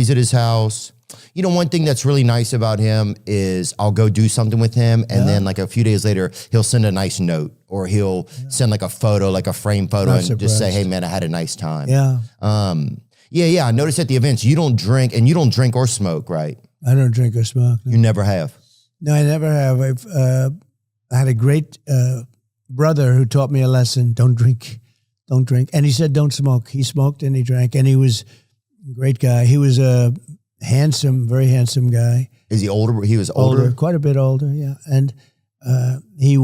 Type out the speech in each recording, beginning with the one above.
parties at his house. You know, one thing that's really nice about him is I'll go do something with him, and then like a few days later, he'll send a nice note, or he'll send like a photo, like a frame photo, and just say, "Hey, man, I had a nice time." Yeah. I noticed at the events you don't drink, and you don't drink or smoke, right? I don't drink or smoke. No. You never have. No, I never have. I had a great brother who taught me a lesson: don't drink, and he said, "Don't smoke." He smoked and he drank, and he was a great guy. He was a handsome, very handsome guy. Is he older? He was older? Quite a bit older, yeah. And he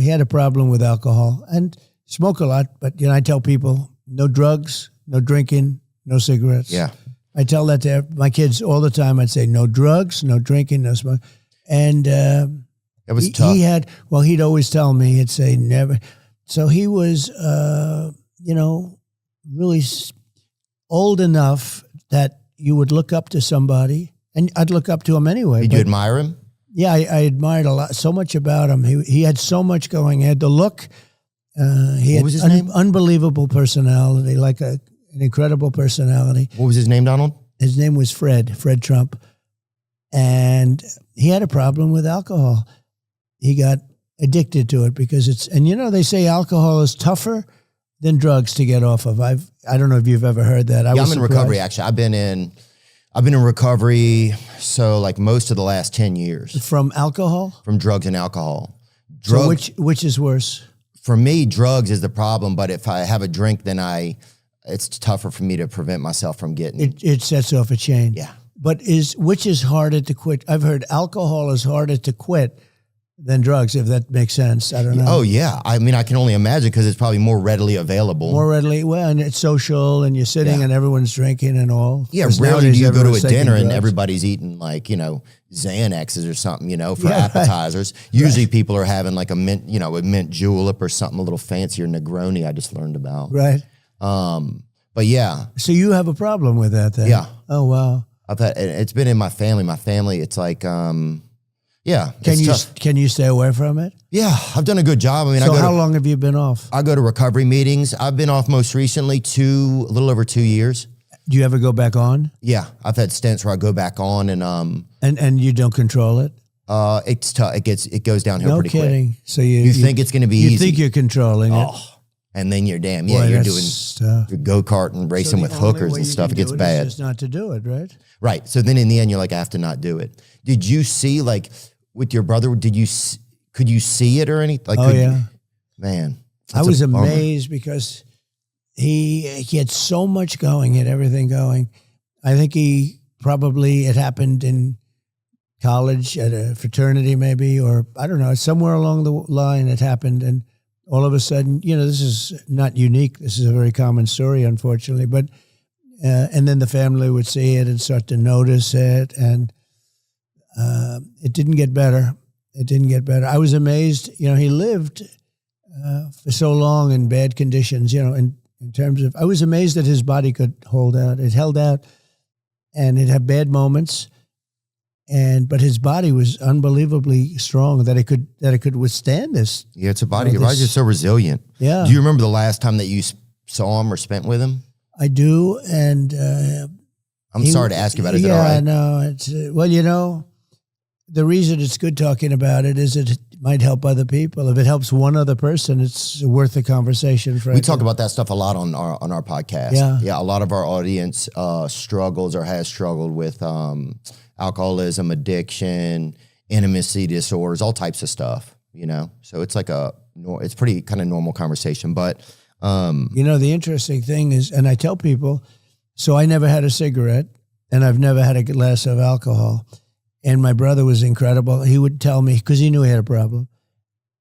had a problem with alcohol and smoke a lot. But, I tell people, no drugs, no drinking, no cigarettes. Yeah. I tell that to my kids all the time. I'd say, no drugs, no drinking, no smoke. And it was tough. He'd always tell me, he'd say, never. So he was, really old enough that you would look up to somebody, and I'd look up to him anyway. Did you admire him? Yeah, I admired so much about him. He had so much going. He had the look. What was his name? Unbelievable personality, like an incredible personality. What was his name, Donald? His name was Fred Trump. And he had a problem with alcohol. He got addicted to it because they say alcohol is tougher than drugs to get off of. I don't know if you've ever heard that. I'm in recovery, actually. I've been in recovery, so like most of the last 10 years. From alcohol? From drugs and alcohol. So which is worse? For me, drugs is the problem, but if I have a drink, then it's tougher for me to prevent myself from getting. It sets off a chain. Yeah. But which is harder to quit? I've heard alcohol is harder to quit than drugs, if that makes sense. I don't know. Oh, yeah. I mean, I can only imagine because it's probably more readily available. And it's social, and you're sitting and everyone's drinking and all. Yeah, rarely do you go to a dinner and everybody's eating like, Xanaxes or something, for appetizers. Right. Usually people are having like a mint julep or something a little fancier, Negroni I just learned about. Right. But yeah. So you have a problem with that then? Yeah. Oh, wow. It's been in my family. My family, it's like, yeah. Can you stay away from it? Yeah, I've done a good job. I mean, so how long have you been off? I go to recovery meetings. I've been off most recently a little over 2 years. Do you ever go back on? Yeah, I've had stints where I go back on and you don't control it. It's tough. It goes downhill pretty quick. No kidding. So you think it's going to be easy. You think you're controlling it. And then you're you're doing your go-kart and racing with hookers and stuff. It gets bad. It's just not to do it, right? Right. So then in the end, you're like, I have to not do it. Did you see, like, with your brother, could you see it or anything? Like, man. I was amazed because he had so much going, he had everything going. I think it happened in college at a fraternity maybe, or I don't know, somewhere along the line it happened. And all of a sudden, this is not unique. This is a very common story, unfortunately. But and then the family would see it and start to notice it, and it didn't get better. It didn't get better. I was amazed. He lived for so long in bad conditions. In terms of, I was amazed that his body could hold out. It held out, and it had bad moments. But his body was unbelievably strong that it could withstand this. Yeah, it's a body. Your body's just so resilient. Yeah. Do you remember the last time that you saw him or spent with him? I do, and I'm sorry to ask you about it. Is it all right? Yeah, no. It's the reason it's good talking about it is it might help other people. If it helps one other person, it's worth the conversation. Frankly. We talk about that stuff a lot on our podcast. Yeah. A lot of our audience struggles or has struggled with alcoholism, addiction, intimacy disorders, all types of stuff, So it's like it's pretty kind of normal conversation. But, the interesting thing is, and I tell people, so I never had a cigarette and I've never had a glass of alcohol. And my brother was incredible. He would tell me, because he knew he had a problem,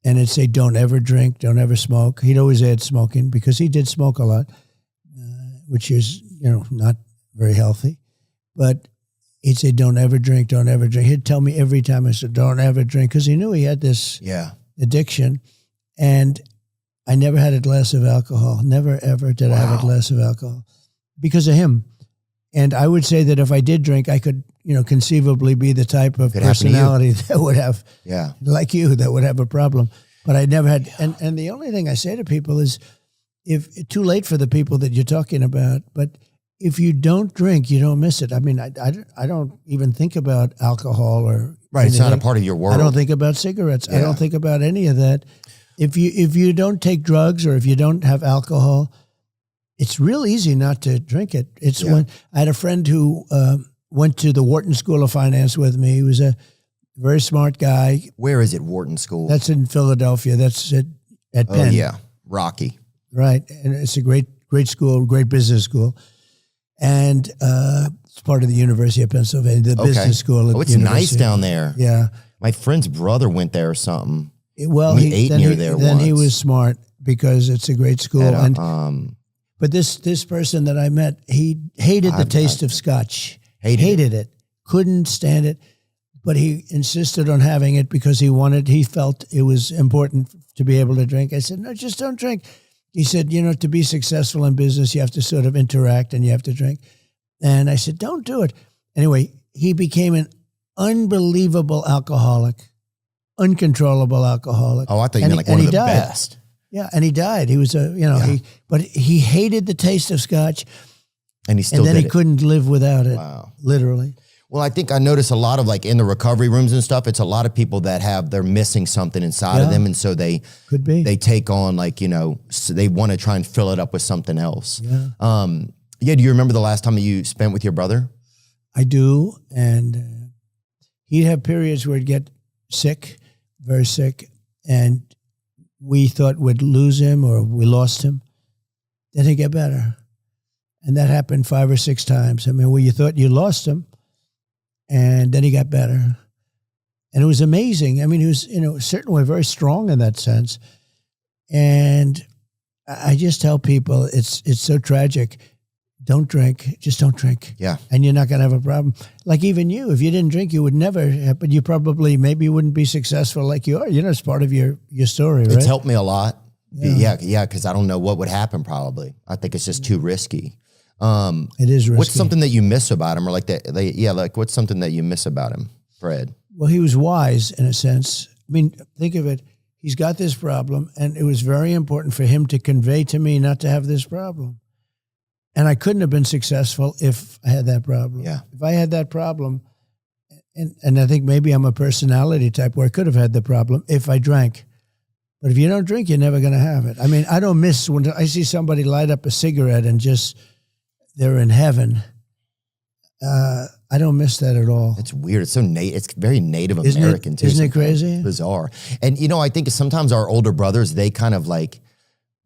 and he'd say, don't ever drink, don't ever smoke. He'd always add smoking because he did smoke a lot, which is, not very healthy. But he'd say, don't ever drink, don't ever drink. He'd tell me every time. I said, don't ever drink, because he knew he had this addiction. And I never had a glass of alcohol. Never, ever did I have a glass of alcohol because of him. And I would say that if I did drink, I could, conceivably be the type of personality that would have, like you, that would have a problem. But I never had. And the only thing I say to people is, if too late for the people that you're talking about, but if you don't drink, you don't miss it. I mean, I don't even think about alcohol or Right. It's anything. not a part of your world. I don't think about cigarettes. I don't think about any of that. If you don't take drugs or if you don't have alcohol, it's real easy not to drink it. It's when I had a friend who went to the Wharton School of Finance with me. He was a very smart guy. Where is it, Wharton School? That's in Philadelphia. That's at Penn. Oh, yeah. Rocky. Right. And it's a great school, great business school. And it's part of the University of Pennsylvania, the business school. Oh, it's nice down there. Yeah. My friend's brother went there or something. Well, he ate near there Then once. he was smart because it's a great school. But this person that I met, he hated the taste of scotch. Hated it. Couldn't stand it. But he insisted on having it because he felt it was important to be able to drink. I said, no, just don't drink. He said, to be successful in business, you have to sort of interact and you have to drink. And I said, don't do it. Anyway, he became an unbelievable alcoholic, uncontrollable alcoholic. Oh, I thought you meant like one of the best. Yeah, and he died. He was but he hated the taste of scotch. And he still he couldn't live without it. Wow. Literally. Well, I think I notice a lot of like in the recovery rooms and stuff, it's a lot of people that they're missing something inside of them. And so they take on like, so they want to try and fill it up with something else. Yeah. Do you remember the last time that you spent with your brother? I do. And he'd have periods where he'd get sick, very sick. And we thought we'd lose him or we lost him. Then he'd get better. And that happened 5 or 6 times. I mean, you thought you lost him. And then he got better. And it was amazing. I mean, he was, certainly very strong in that sense. And I just tell people it's so tragic. Don't drink. Just don't drink. Yeah. And you're not going to have a problem. Like even you, if you didn't drink, you would never, but you probably, maybe you wouldn't be successful like you are. It's part of your story, right? It's helped me a lot. Yeah. Because I don't know what would happen probably. I think it's just too risky. It is risky. What's something that you miss about him, or what's something that you miss about him, Fred? Well, he was wise in a sense. I mean, think of it. He's got this problem, and it was very important for him to convey to me not to have this problem. And I couldn't have been successful if I had that problem. Yeah. If I had that problem, and I think maybe I'm a personality type where I could have had the problem if I drank. But if you don't drink, you're never going to have it. I mean, I don't miss when I see somebody light up a cigarette and just they're in heaven. I don't miss that at all. It's weird. It's so it's very Native American too. Isn't it crazy? Bizarre. And I think sometimes our older brothers, they kind of like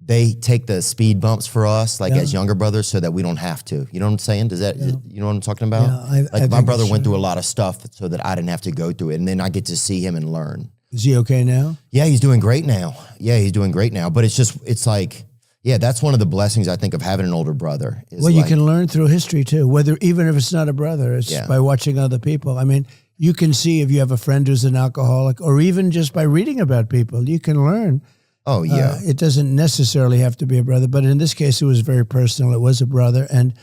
they take the speed bumps for us, like as younger brothers, so that we don't have to. You know what I'm saying? Does that you know what I'm talking about? Yeah, like my brother went through a lot of stuff so that I didn't have to go through it, and then I get to see him and learn. Is he okay now? Yeah, he's doing great now. But it's like. Yeah, that's one of the blessings I think of having an older brother. Well, you can learn through history too, even if it's not a brother, it's by watching other people. I mean, you can see if you have a friend who's an alcoholic, or even just by reading about people, you can learn. Oh, yeah. It doesn't necessarily have to be a brother, but in this case, it was very personal. It was a brother, and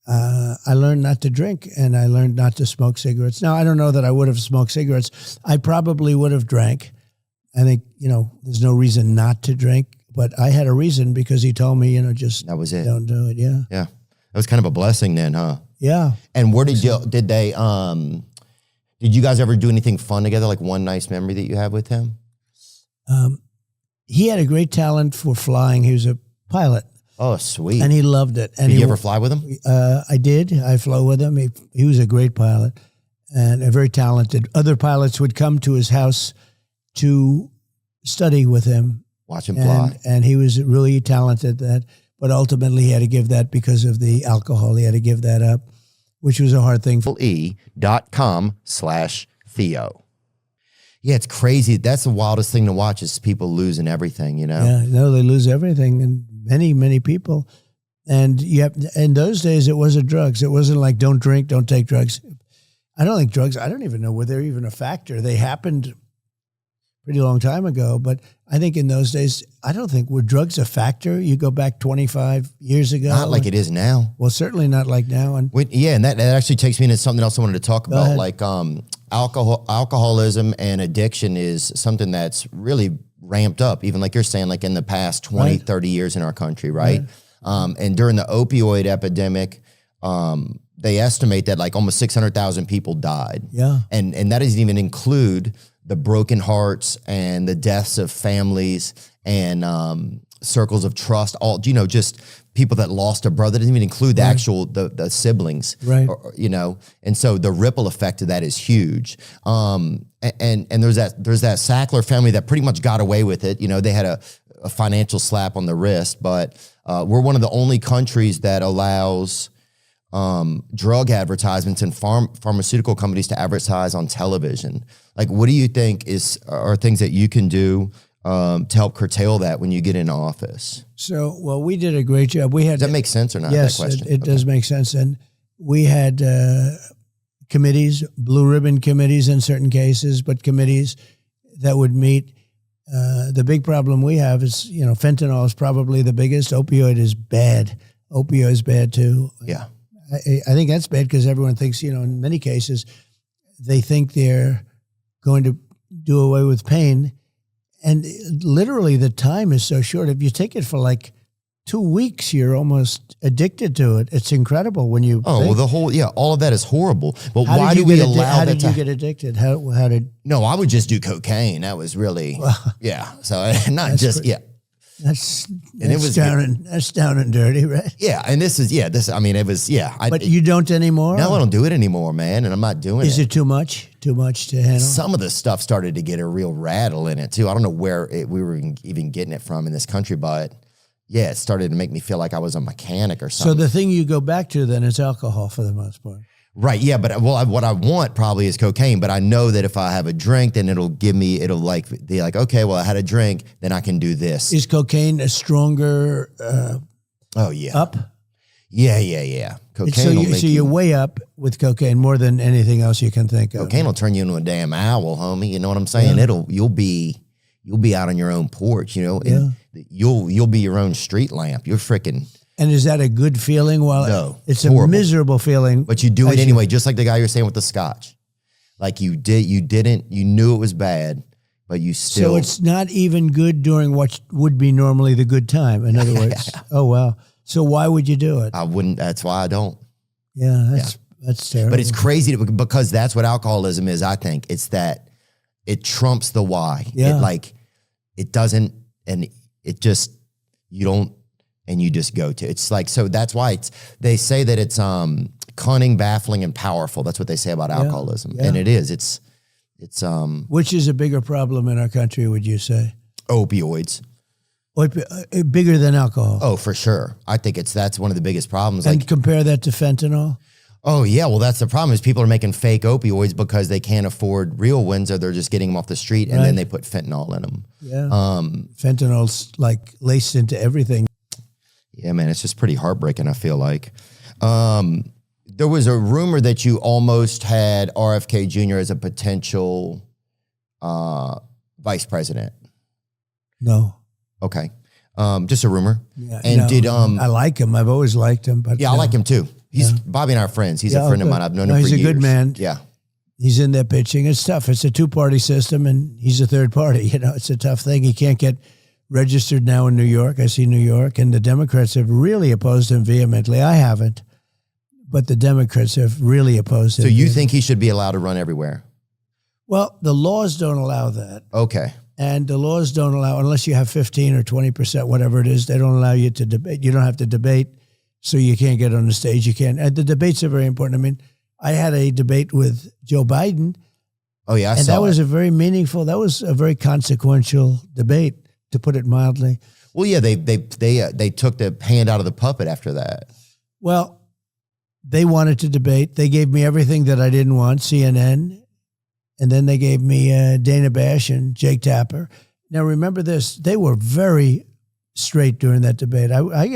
I learned not to drink, and I learned not to smoke cigarettes. Now, I don't know that I would have smoked cigarettes. I probably would have drank. I think, there's no reason not to drink. But I had a reason because he told me, just that was it. Don't do it. Yeah. Yeah. That was kind of a blessing then, huh? Yeah. And where did you guys ever do anything fun together? Like one nice memory that you have with him? He had a great talent for flying. He was a pilot. Oh, sweet. And he loved it. And did you ever fly with him? I did. I flew with him. He was a great pilot and a very talented. Other pilots would come to his house to study with him. Watch him fly. And he was really talented at that. But ultimately, he had to give that because of the alcohol. He had to give that up, which was a hard thing. E.com/Theo. Yeah, it's crazy. That's the wildest thing to watch is people losing everything, Yeah, no, they lose everything. And many, many people. And in those days, it wasn't drugs. It wasn't like, don't drink, don't take drugs. I don't think drugs, I don't even know whether they're even a factor. They happened pretty long time ago, but I think in those days, I don't think were drugs a factor. You go back 25 years ago. Not like it is now. Well, certainly not like now. And and that actually takes me into something else I wanted to talk about. Like alcoholism and addiction is something that's really ramped up, even like you're saying, like in the past 20, 30 years in our country, right? And during the opioid epidemic, they estimate that like almost 600,000 people died. Yeah. And that doesn't even include the broken hearts and the deaths of families and circles of trust, all, you know, just people that lost a brother. It doesn't even include the actual, the siblings, right? Or, you know, and so the ripple effect of that is huge. And there's that Sackler family that pretty much got away with it. You know, they had a financial slap on the wrist, but we're one of the only countries that allows drug advertisements and pharmaceutical companies to advertise on television. Like, what do you think are things that you can do to help curtail that when you get into office? So, well, we did a great job. Does that make sense or not? Yes, that question? it does make sense. And we had committees, blue ribbon committees in certain cases, but committees that would meet. The big problem we have is, you know, fentanyl is probably the biggest. Opioid is bad. Opioid is bad too. Yeah. I think that's bad because everyone thinks, you know, in many cases, they think they're going to do away with pain. And literally the time is so short. If you take it for like 2 weeks, you're almost addicted to it. It's incredible when you well, all of that is horrible. But why do we allow that? How did you get addicted? How did? No, I would just do cocaine. That was really, yeah. So not just, yeah. That's down and dirty, right? Yeah, and I mean, it was, yeah. But you don't anymore? No, I don't do it anymore, man, and I'm not doing it. Is it too much? Too much to handle? Some of the stuff started to get a real rattle in it, too. I don't know where we were even getting it from in this country, but yeah, it started to make me feel like I was a mechanic or something. So the thing you go back to then is alcohol for the most part. Right, yeah, but what I want probably is cocaine, but I know that if I have a drink, then it'll be like, okay, well, I had a drink, then I can do this. Is cocaine a stronger oh, yeah. up? Yeah. Cocaine will make you're way up with cocaine more than anything else you can think of. Cocaine will turn you into a damn owl, homie. You know what I'm saying? Yeah. You'll be out on your own porch, you know, and you'll be your own street lamp. You're freaking... And is that a good feeling? Well, no, it's a miserable feeling. But you do it anyway, just like the guy you're saying with the scotch. Like you knew it was bad, but you still. So it's not even good during what would be normally the good time. In other words, oh, wow. So why would you do it? I wouldn't. That's why I don't. Yeah, that's terrible. But it's crazy because that's what alcoholism is, I think. It's that it trumps the why. Yeah. It doesn't, and it just, you don't. And you just go to. It's like, so that's why they say that it's cunning, baffling, and powerful. That's what they say about alcoholism. Yeah. And it is. It's which is a bigger problem in our country, would you say? Opioids. Bigger than alcohol. Oh, for sure. I think that's one of the biggest problems. And compare that to fentanyl? Oh, yeah. Well, that's the problem is people are making fake opioids because they can't afford real ones, or they're just getting them off the street, and then they put fentanyl in them. Yeah. Fentanyl's like laced into everything. Yeah, man, it's just pretty heartbreaking, I feel like. There was a rumor that you almost had RFK Jr. as a potential vice president. No. Okay. Just a rumor. Yeah, and I like him. I've always liked him. But yeah, I like him too. Bobby and I are friends. He's a friend of mine. I've known him for years. He's a good man. Yeah. He's in there pitching. It's tough. It's a two-party system, and he's a third party. You know, it's a tough thing. He can't get registered now in New York. I see New York, and the Democrats have really opposed him vehemently. I haven't, but the Democrats have really opposed him. So you think he should be allowed to run everywhere? Well, the laws don't allow that. Okay. And the laws don't allow, unless you have 15 or 20%, whatever it is, they don't allow you to debate. You don't have to debate, so you can't get on the stage. You can't. And the debates are very important. I mean, I had a debate with Joe Biden. Oh, yeah, and that was a very meaningful, that was a very consequential debate, to put it mildly. Well, yeah, they took the hand out of the puppet after that. Well, they wanted to debate. They gave me everything that I didn't want, CNN, and then they gave me Dana Bash and Jake Tapper. Now, remember this, they were very straight during that debate. I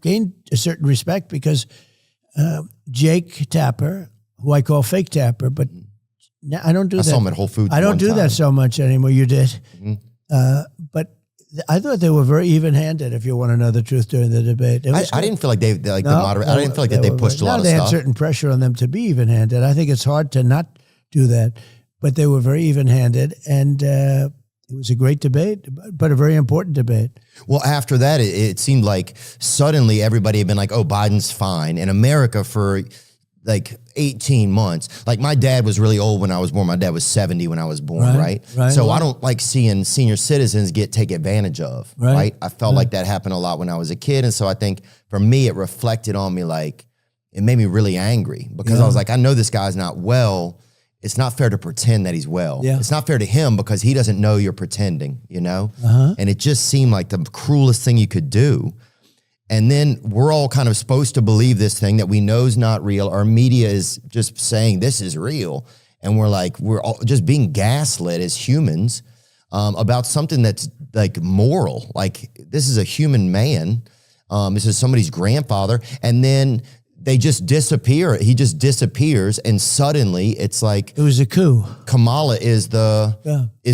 gained a certain respect because Jake Tapper, who I call Fake Tapper, but now I don't do that. I saw him at Whole Foods. I don't do that so much anymore. You did. Mm-hmm. But I thought they were very even-handed, if you want to know the truth, during the debate. I didn't feel like the moderator. I didn't feel like they pushed a lot of stuff. They had certain pressure on them to be even-handed. I think it's hard to not do that, but they were very even-handed. And It was a great debate, but a very important debate. Well, after that, it seemed like suddenly everybody had been like, oh, Biden's fine. In America for like 18 months. Like my dad was really old when I was born. My dad was 70 when I was born, right? So I don't like seeing senior citizens take advantage of, right? I felt like that happened a lot when I was a kid. And so I think for me, it reflected on me like, it made me really angry because I was like, I know this guy's not well. It's not fair to pretend that he's well. It's not fair to him because he doesn't know you're pretending, you know? And it just seemed like the cruelest thing you could do. And then we're all kind of supposed to believe this thing that we know is not real. Our media is just saying this is real. And we're all just being gaslit as humans about something that's like moral. Like this is a human man. This is somebody's grandfather. And then they just disappear. He just disappears, and suddenly it's like it was a coup. Kamala is the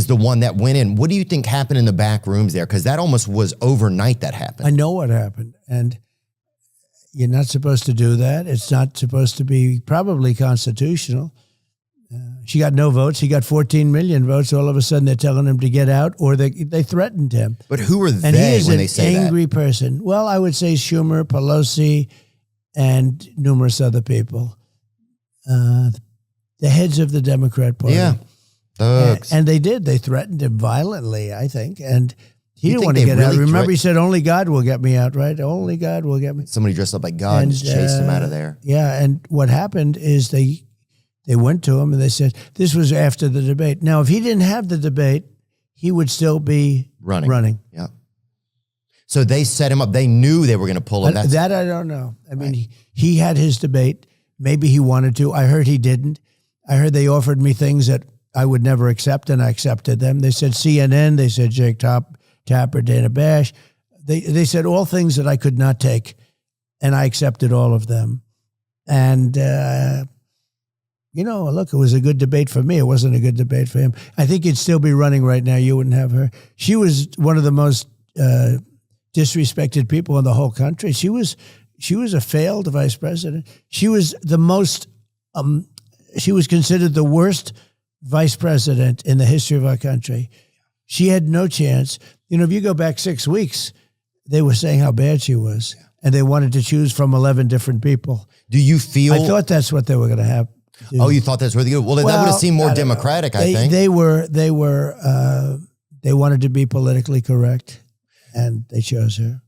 one that went in. What do you think happened in the back rooms there? Because that almost was overnight that happened. I know what happened, and you're not supposed to do that. It's not supposed to be probably constitutional. She got no votes. He got 14 million votes. All of a sudden, they're telling him to get out, or they threatened him. But who are they and he is when they say that? An angry person. Well, I would say Schumer, Pelosi, and numerous other people, the heads of the Democrat Party. Yeah, thugs. And they did. They threatened him violently, I think. And he didn't want to get out. Remember, he said, only God will get me out, right? Only God will get me. Somebody dressed up like God and just chased him out of there. Yeah, and what happened is they went to him and they said, this was after the debate. Now, if he didn't have the debate, he would still be running. Yeah. So they set him up. They knew they were going to pull him. That I don't know. I mean, he had his debate. Maybe he wanted to. I heard he didn't. I heard they offered me things that I would never accept, and I accepted them. They said CNN. They said Jake Tapper, Dana Bash. They said all things that I could not take, and I accepted all of them. And, look, it was a good debate for me. It wasn't a good debate for him. I think he'd still be running right now. You wouldn't have her. She was one of the most disrespected people in the whole country. She was a failed vice president. She was the most, she was considered the worst vice president in the history of our country. She had no chance. If you go back 6 weeks, they were saying how bad she was, and they wanted to choose from 11 different people. Do you feel? I thought that's what they were going to have. Oh, you thought that's really good? Well, that would have seemed more democratic, I think. They wanted to be politically correct. And they chose her.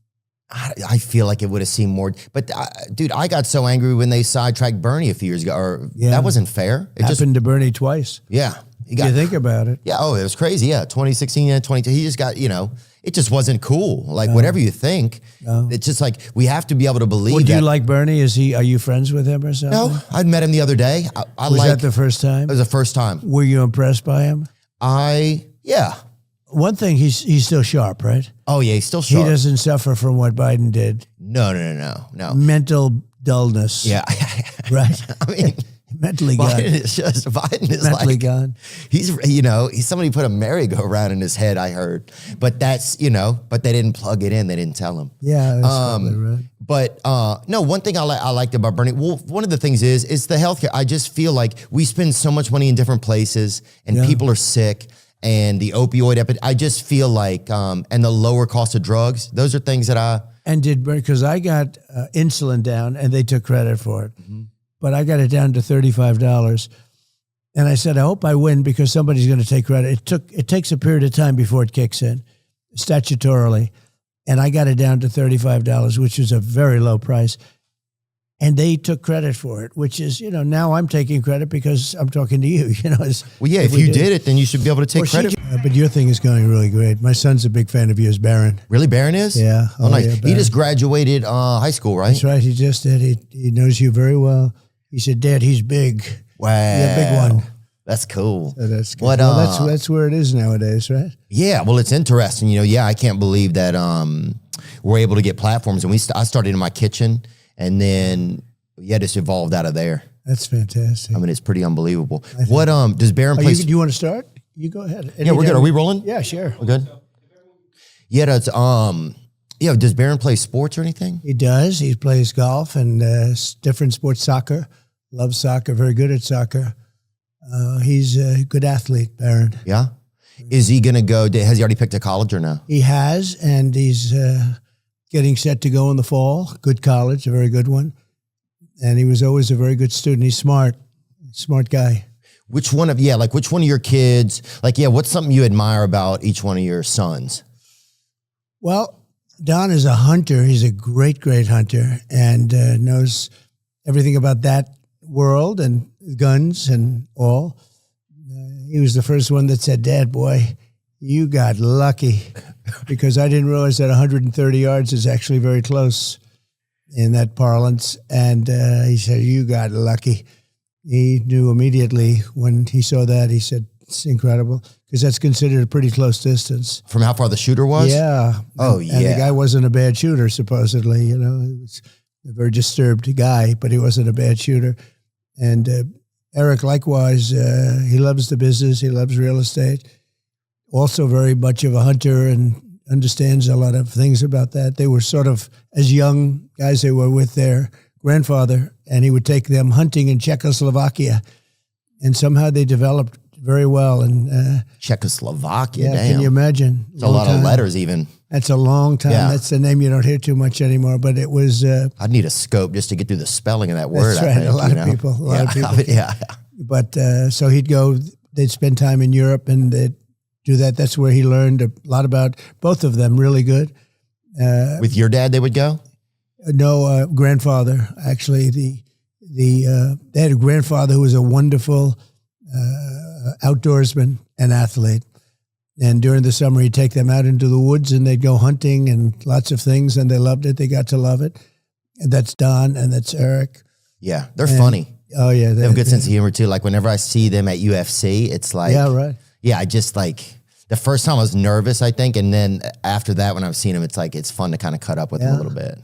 I feel like it would have seemed more. But, dude, I got so angry when they sidetracked Bernie a few years ago. That wasn't fair. It happened to Bernie twice. Yeah. You think about it. Yeah. Oh, it was crazy. Yeah. 2016 and 22. He just got, it just wasn't cool. Like, whatever you think, it's just like we have to be able to believe Would you like Bernie? Are you friends with him or something? No. I met him the other day. Was that the first time? It was the first time. Were you impressed by him? Yeah. One thing, he's still sharp, right? Oh, yeah, he's still sharp. He doesn't suffer from what Biden did. No. Mental dullness. Yeah. Right? I mean, mentally gone. Biden is mentally gone. He's somebody put a merry-go-round in his head, I heard. But that's, but they didn't plug it in. They didn't tell him. Yeah, that's probably right. But no, one thing I liked about Bernie, well, one of the things is the healthcare. I just feel like we spend so much money in different places and people are sick. And the opioid epidemic, I just feel like, and the lower cost of drugs, those are things that because I got insulin down and they took credit for it. Mm-hmm. But I got it down to $35. And I said, I hope I win because somebody's going to take credit. It takes a period of time before it kicks in, statutorily. And I got it down to $35, which is a very low price. And they took credit for it, which is, now I'm taking credit because I'm talking to you, Well, yeah, if you did it, then you should be able to take credit. But your thing is going really great. My son's a big fan of yours, Barron. Really? Barron is? Yeah. Oh, nice. Yeah, he just graduated high school, right? That's right. He just did. He knows you very well. He said, Dad, he's big. Wow. Yeah, big one. That's cool. So that's good. That's where it is nowadays, right? Yeah. Well, it's interesting. I can't believe that we're able to get platforms. And I started in my kitchen, and then it's evolved out of there. That's fantastic. I mean, it's pretty unbelievable. What does Barron play? Do you want to start? You go ahead. Yeah, we're good. Are we rolling? Yeah, sure. We're good. Yeah, that's does Barron play sports or anything? He does. He plays golf and different sports, soccer. Loves soccer. Very good at soccer. He's a good athlete, Barron. Yeah. Is he going to go? Has he already picked a college or no? He has, and he's getting set to go in the fall. Good college, a very good one. And he was always a very good student. He's smart guy. Which one of your kids, what's something you admire about each one of your sons? Well, Don is a hunter. He's a great, great hunter and knows everything about that world and guns and all. He was the first one that said, "Dad, boy, you got lucky," because I didn't realize that 130 yards is actually very close in that parlance. And he said, "You got lucky." He knew immediately when he saw that. He said, "It's incredible," because that's considered a pretty close distance. From how far the shooter was? Yeah. Oh, And the guy wasn't a bad shooter, supposedly. He was a very disturbed guy, but he wasn't a bad shooter. And Eric, likewise, he loves the business. He loves real estate. Also very much of a hunter and understands a lot of things about that. They were sort of, as young guys, they were with their grandfather, and he would take them hunting in Czechoslovakia. And somehow they developed very well. And Czechoslovakia, yeah, damn. can you imagine? It's a lot of letters even. That's a long time. Yeah. That's the name you don't hear too much anymore, but it was... I'd need a scope just to get through the spelling of that word. That's right. A lot of people. Yeah. But so he'd go, they'd spend time in Europe and they'd do that. That's where he learned a lot about both of them, really good. With your dad, they would go? No, grandfather, actually. They had a grandfather who was a wonderful outdoorsman and athlete. And during the summer, he'd take them out into the woods and they'd go hunting and lots of things, and they loved it. They got to love it. And that's Don and that's Eric. Yeah, they're funny. Oh, yeah. They have a good sense of humor, too. Like, whenever I see them at UFC, it's like... Yeah, right. Yeah, I just, the first time I was nervous, I think, and then after that, when I've seen them, it's like, it's fun to kind of cut up with them a little bit.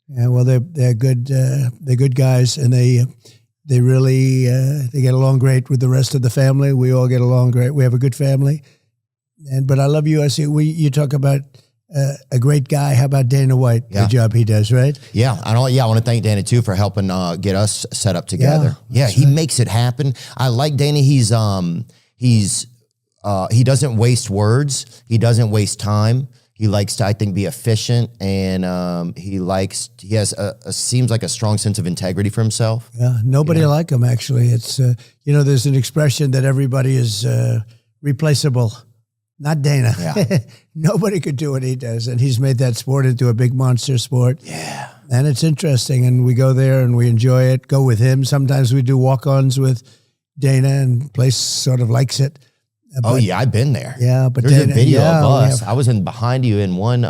Yeah, well, they're good. They're good guys, and they really they get along great with the rest of the family. We all get along great. We have a good family, but I love UFC. You talk about a great guy. How about Dana White? Yeah. The job he does, right? Yeah, I want to thank Dana too for helping get us set up together. Yeah, he makes it happen. I like Dana. He doesn't waste words. He doesn't waste time. He likes to, I think, be efficient, and he has seems like a strong sense of integrity for himself. Yeah, nobody like him, actually. It's, there's an expression that everybody is replaceable. Not Dana. Yeah. Nobody could do what he does, and he's made that sport into a big monster sport. Yeah. And it's interesting, and we go there and we enjoy it, go with him. Sometimes we do walk-ons with Dana, and the place sort of likes it. Oh yeah, I've been there. Yeah, but there's a video of us. I was behind you in one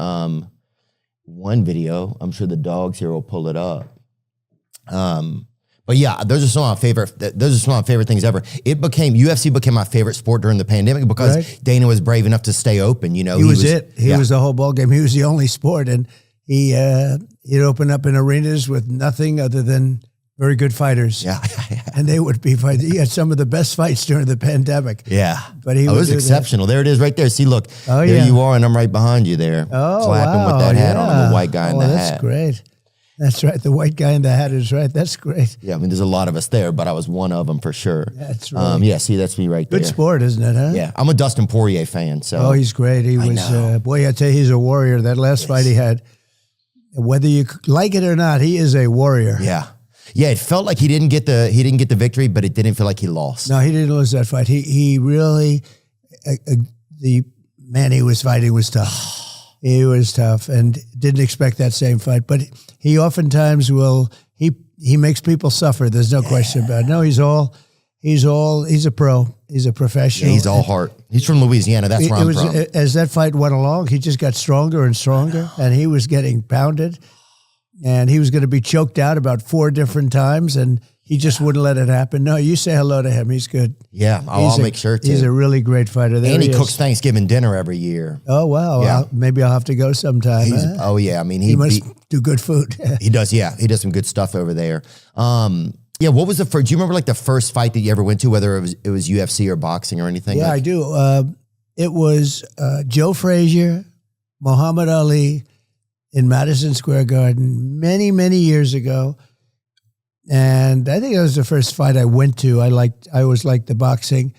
video. I'm sure the dogs here will pull it up. But yeah, those are some of my favorite things ever. UFC became my favorite sport during the pandemic because Dana was brave enough to stay open. He was the whole ball game. He was the only sport, and he'd open up in arenas with nothing other than very good fighters. Yeah. And they would be fighting. He had some of the best fights during the pandemic. Yeah. But it was exceptional. There it is right there. See, look, there you are, and I'm right behind you there. Oh, clapping with that hat on, the white guy in the hat. That's great. That's right. The white guy in the hat is right. That's great. Yeah, I mean, there's a lot of us there, but I was one of them for sure. That's right. Yeah, see, that's me right there. Good sport, isn't it, huh? Yeah. I'm a Dustin Poirier fan. So. Oh, he's great. He was, boy, I tell you, he's a warrior. That last fight he had, whether you like it or not, he is a warrior. Yeah. Yeah, it felt like he didn't get the victory, but it didn't feel like he lost. No, he didn't lose that fight. He really, the man he was fighting was tough. He was tough and didn't expect that same fight. But he oftentimes he makes people suffer. There's no question about it. No, he's a pro. He's a professional. Yeah, he's all heart. He's from Louisiana. That's where I'm from. As that fight went along, he just got stronger and stronger, and he was getting pounded. And he was going to be choked out about 4 different times, and he just wouldn't let it happen. No, you say hello to him. He's good. Yeah, I'll make sure to. He's a really great fighter. And he cooks Thanksgiving dinner every year. Oh, wow. Yeah. Maybe I'll have to go sometime. Oh, yeah. I mean, he must do good food. He does, yeah. He does some good stuff over there. Yeah, what was the first? Do you remember the first fight that you ever went to, whether it was UFC or boxing or anything? Yeah, I do. It was Joe Frazier, Muhammad Ali, in Madison Square Garden many, many years ago. And I think that was the first fight I went to. I always liked the boxing.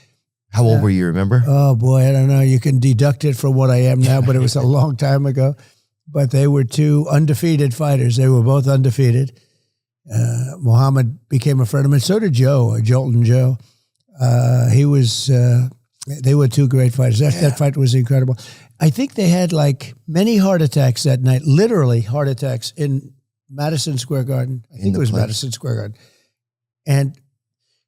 How old were you, remember? Oh, boy, I don't know. You can deduct it from what I am now, but it was a long time ago. But they were two undefeated fighters. They were both undefeated. Muhammad became a friend of mine. So did Joe, Jolton Joe. They were two great fighters. That fight was incredible. I think they had like many heart attacks that night, literally heart attacks in Madison Square Garden. I think it was Madison Square Garden. And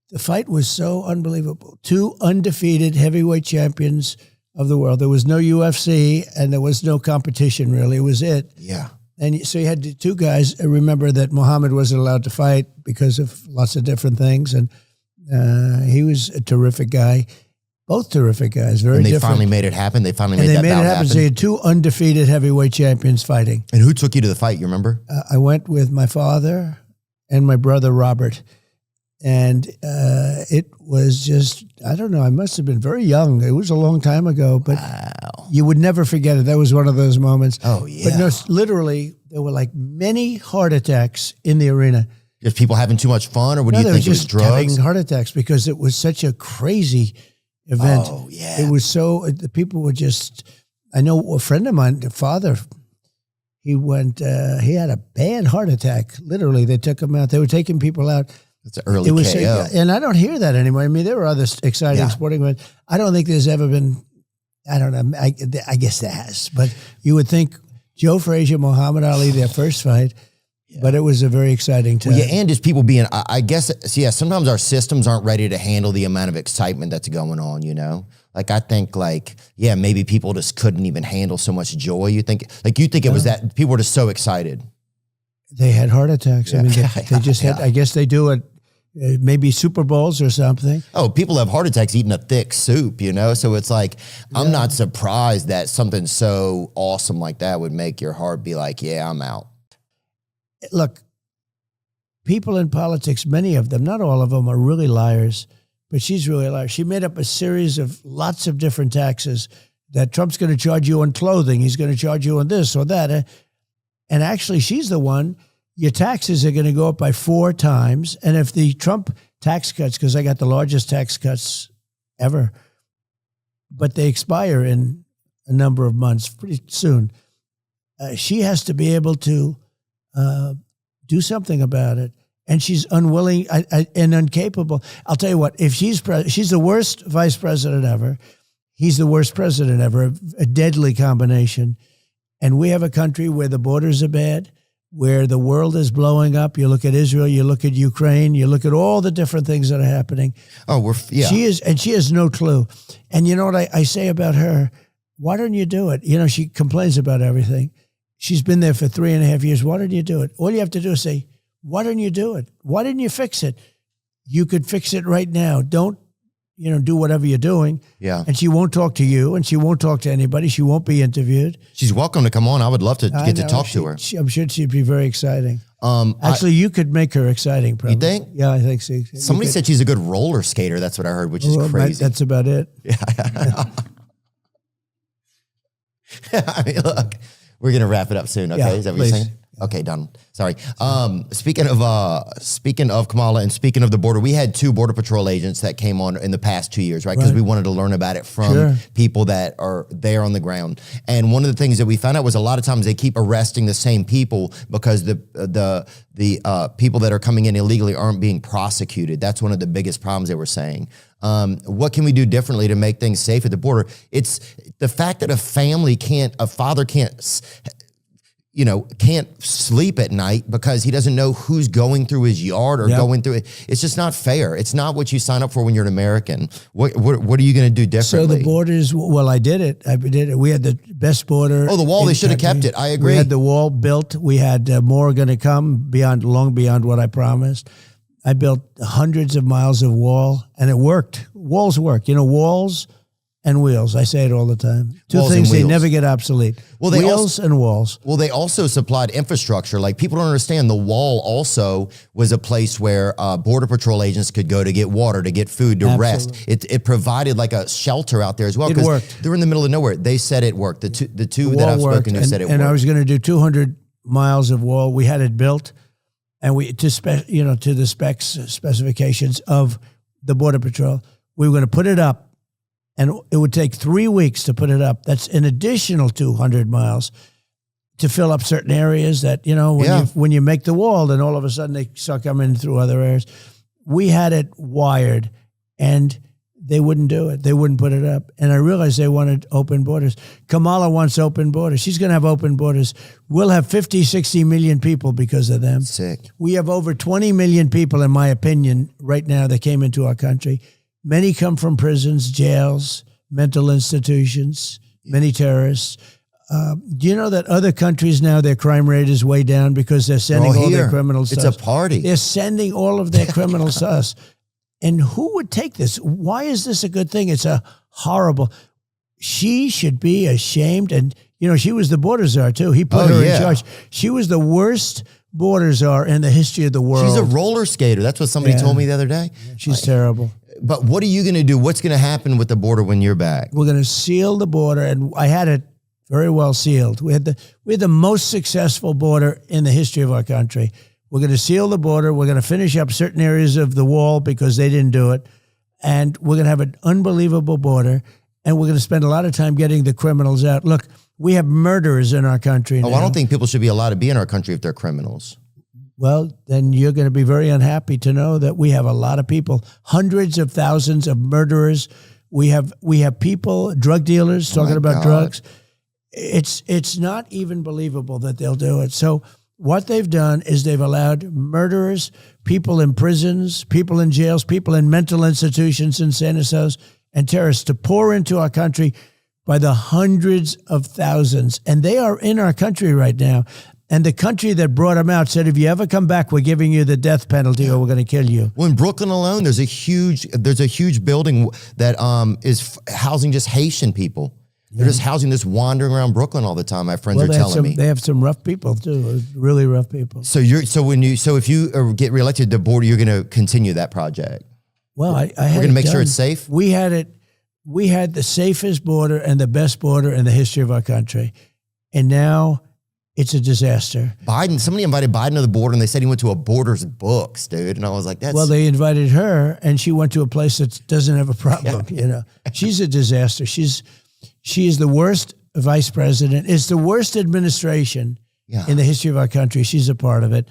the fight was so unbelievable. Two undefeated heavyweight champions of the world. There was no UFC and there was no competition really. It was it. Yeah. And so you had the two guys. Remember that Muhammad wasn't allowed to fight because of lots of different things. And he was a terrific guy. Both terrific guys, very different. And they finally made it happen. They finally made that bout happen. So they had two undefeated heavyweight champions fighting. And who took you to the fight, you remember? I went with my father and my brother, Robert. And it was just, I don't know, I must have been very young. It was a long time ago, but you would never forget it. That was one of those moments. Oh, yeah. But no, literally, there were like many heart attacks in the arena. Just people having too much fun, or what do you think? It was drugs? Having heart attacks because it was such a crazy event. Oh, yeah. It was so, the people were just, I know a friend of mine, the father, he had a bad heart attack. Literally, they took him out. They were taking people out. It's an early KO. And I don't hear that anymore. I mean, there were other exciting sporting events. I don't think there's ever been, I don't know, I guess there has. But you would think Joe Frazier, Muhammad Ali, their first fight. Yeah. But it was a very exciting time. Well, yeah, and just people being, I guess, yeah, sometimes our systems aren't ready to handle the amount of excitement that's going on, you know? Like, I think, like, yeah, maybe people just couldn't even handle so much joy. You think it was that people were just so excited. They had heart attacks. Yeah. I mean, they just had, I guess they do it, maybe Super Bowls or something. Oh, people have heart attacks eating a thick soup, you know? So it's like, I'm not surprised that something so awesome like that would make your heart be like, yeah, I'm out. Look, people in politics, many of them, not all of them, are really liars, but she's really a liar. She made up a series of lots of different taxes that Trump's going to charge you on clothing. He's going to charge you on this or that. And actually, she's the one, your taxes are going to go up by 4 times. And if the Trump tax cuts, because I got the largest tax cuts ever, but they expire in a number of months, pretty soon, she has to be able to do something about it. And she's unwilling and incapable. I'll tell you what, if she's the worst vice president ever, he's the worst president ever, a deadly combination. And we have a country where the borders are bad, where the world is blowing up. You look at Israel, you look at Ukraine, you look at all the different things that are happening. Oh, she has no clue. And you know what I say about her? Why don't you do it? You know, she complains about everything. She's been there for 3.5 years. Why didn't you do it? All you have to do is say, why didn't you do it? Why didn't you fix it? You could fix it right now. Don't, do whatever you're doing. Yeah. And she won't talk to you, and she won't talk to anybody. She won't be interviewed. She's welcome to come on. I would love to get to talk to her. I'm sure she'd be very exciting. Actually, you could make her exciting, probably. You think? Yeah, I think so. Somebody said she's a good roller skater. That's what I heard, which is crazy. That's about it. Yeah. I mean, look. We're gonna wrap it up soon, okay? Yeah, is that what you're saying? Okay, done. Sorry. Speaking of Kamala and speaking of the border, we had 2 Border Patrol agents that came on in the past 2 years, right? Because we wanted to learn about it from people that are there on the ground. And one of the things that we found out was a lot of times they keep arresting the same people because the people that are coming in illegally aren't being prosecuted. That's one of the biggest problems they were saying. What can we do differently to make things safe at the border? It's the fact that a father can't sleep at night because he doesn't know who's going through his yard or going through it. It's just not fair. It's not what you sign up for when you're an American. What are you going to do differently? So the borders, I did it. We had the best border. Oh, the wall, they should have kept it. I agree. We had the wall built. We had more going to come long beyond what I promised. I built hundreds of miles of wall, and it worked. Walls work. Walls and wheels. I say it all the time. Two things, they never get obsolete. Well, wheels and walls. Well, they also supplied infrastructure. Like, people don't understand, the wall also was a place where Border Patrol agents could go to get water, to get food, to rest. It provided like a shelter out there as well. It worked. They were in the middle of nowhere. They said it worked. The two that I've spoken to said it worked. And I was going to do 200 miles of wall. We had it built, and to the specifications of the Border Patrol. We were going to put it up and it would take 3 weeks to put it up. That's an additional 200 miles to fill up certain areas that, when you make the wall, then all of a sudden they start coming through other areas. We had it wired, and they wouldn't do it. They wouldn't put it up. And I realized they wanted open borders. Kamala wants open borders. She's going to have open borders. We'll have 50, 60 million people because of them. Sick. We have over 20 million people, in my opinion, right now that came into our country. Many come from prisons, jails, mental institutions, many terrorists. Do you know that other countries now, their crime rate is way down because they're sending all their criminals to us? It's a party. They're sending all of their criminals to us. And who would take this? Why is this a good thing? It's a horrible. She should be ashamed. And, she was the border czar, too. He put her in charge. She was the worst border czar in the history of the world. She's a roller skater. That's what somebody told me the other day. She's terrible. But what are you going to do? What's going to happen with the border when you're back? We're going to seal the border. And I had it very well sealed. We had the most successful border in the history of our country. We're going to seal the border. We're going to finish up certain areas of the wall because they didn't do it. And we're going to have an unbelievable border. And we're going to spend a lot of time getting the criminals out. Look, we have murderers in our country now. I don't think people should be allowed to be in our country if they're criminals. Well, then you're going to be very unhappy to know that we have a lot of people, hundreds of thousands of murderers. We have people, drug dealers talking about drugs. It's not even believable that they'll do it. So what they've done is they've allowed murderers, people in prisons, people in jails, people in mental institutions, insane asylums, and terrorists to pour into our country by the hundreds of thousands. And they are in our country right now. And the country that brought them out said, if you ever come back, we're giving you the death penalty or we're going to kill you. Well, in Brooklyn alone, there's a huge building that is housing just Haitian people. They're just housing this wandering around Brooklyn all the time. My friends are telling me. They have some rough people too, really rough people. So if you get reelected to border, you're going to continue that project. Well, we're going to make sure it's safe. We had the safest border and the best border in the history of our country, and now it's a disaster. Somebody invited Biden to the border, and they said he went to a Borders Books, dude. And I was like, that's... Well, they invited her, and she went to a place that doesn't have a problem. She's a disaster. She is the worst vice president. It's the worst administration in the history of our country. She's a part of it.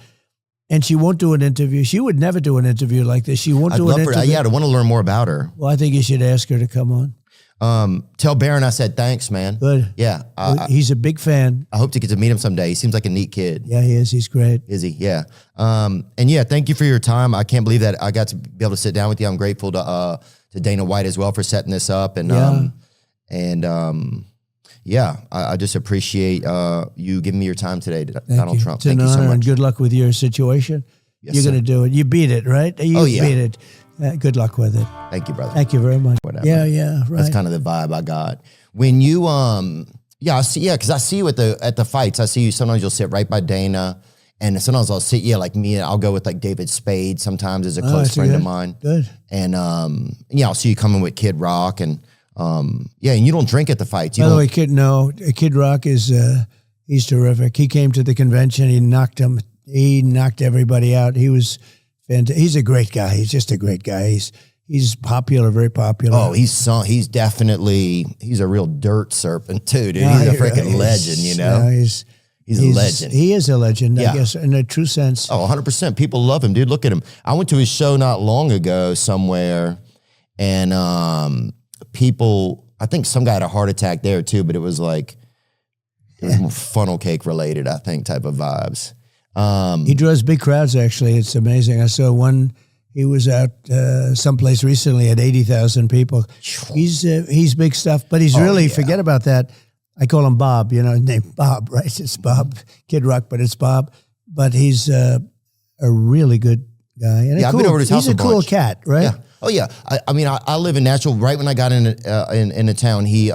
And she won't do an interview. She would never do an interview like this. She won't do an interview. I want to learn more about her. Well, I think you should ask her to come on. Tell Barron I said thanks, man. Good. Yeah. He's a big fan. I hope to get to meet him someday. He seems like a neat kid. Yeah, he is. He's great. Is he? Yeah. Thank you for your time. I can't believe that I got to be able to sit down with you. I'm grateful to Dana White as well for setting this up. I just appreciate you giving me your time today, Donald Trump. Thank you so much. And good luck with your situation. Yes, You're going to do it. You beat it, right? You beat it. Good luck with it. Thank you, brother. Thank you very much. Whatever. Yeah, right. That's kind of the vibe I got. When you, because I see you at the fights. I see you, sometimes you'll sit right by Dana, and sometimes I'll sit, like me, I'll go with like David Spade sometimes as a close friend of mine. Good. And, I'll see you coming with Kid Rock, and and you don't drink at the fights. By the way, Kid Rock is, he's terrific. He came to the convention. He knocked everybody out. He was fantastic. He's a great guy. He's just a great guy. He's popular, very popular. Oh, he's a real dirt serpent too, dude. He's a freaking legend, He's a legend. He is a legend, I guess, in a true sense. Oh, 100%. People love him, dude. Look at him. I went to his show not long ago somewhere, and I think some guy had a heart attack there too, but it was more funnel cake related, I think, type of vibes. He draws big crowds, actually. It's amazing. I saw one, he was out someplace recently at 80,000 people. He's big stuff, but he's forget about that. I call him Bob, his name Bob, right? It's Bob, Kid Rock, but it's Bob. But he's a really good guy. And I've been over to his house He's a cool cat, right? Yeah. Oh yeah. I live in Nashville. Right when I got into town, he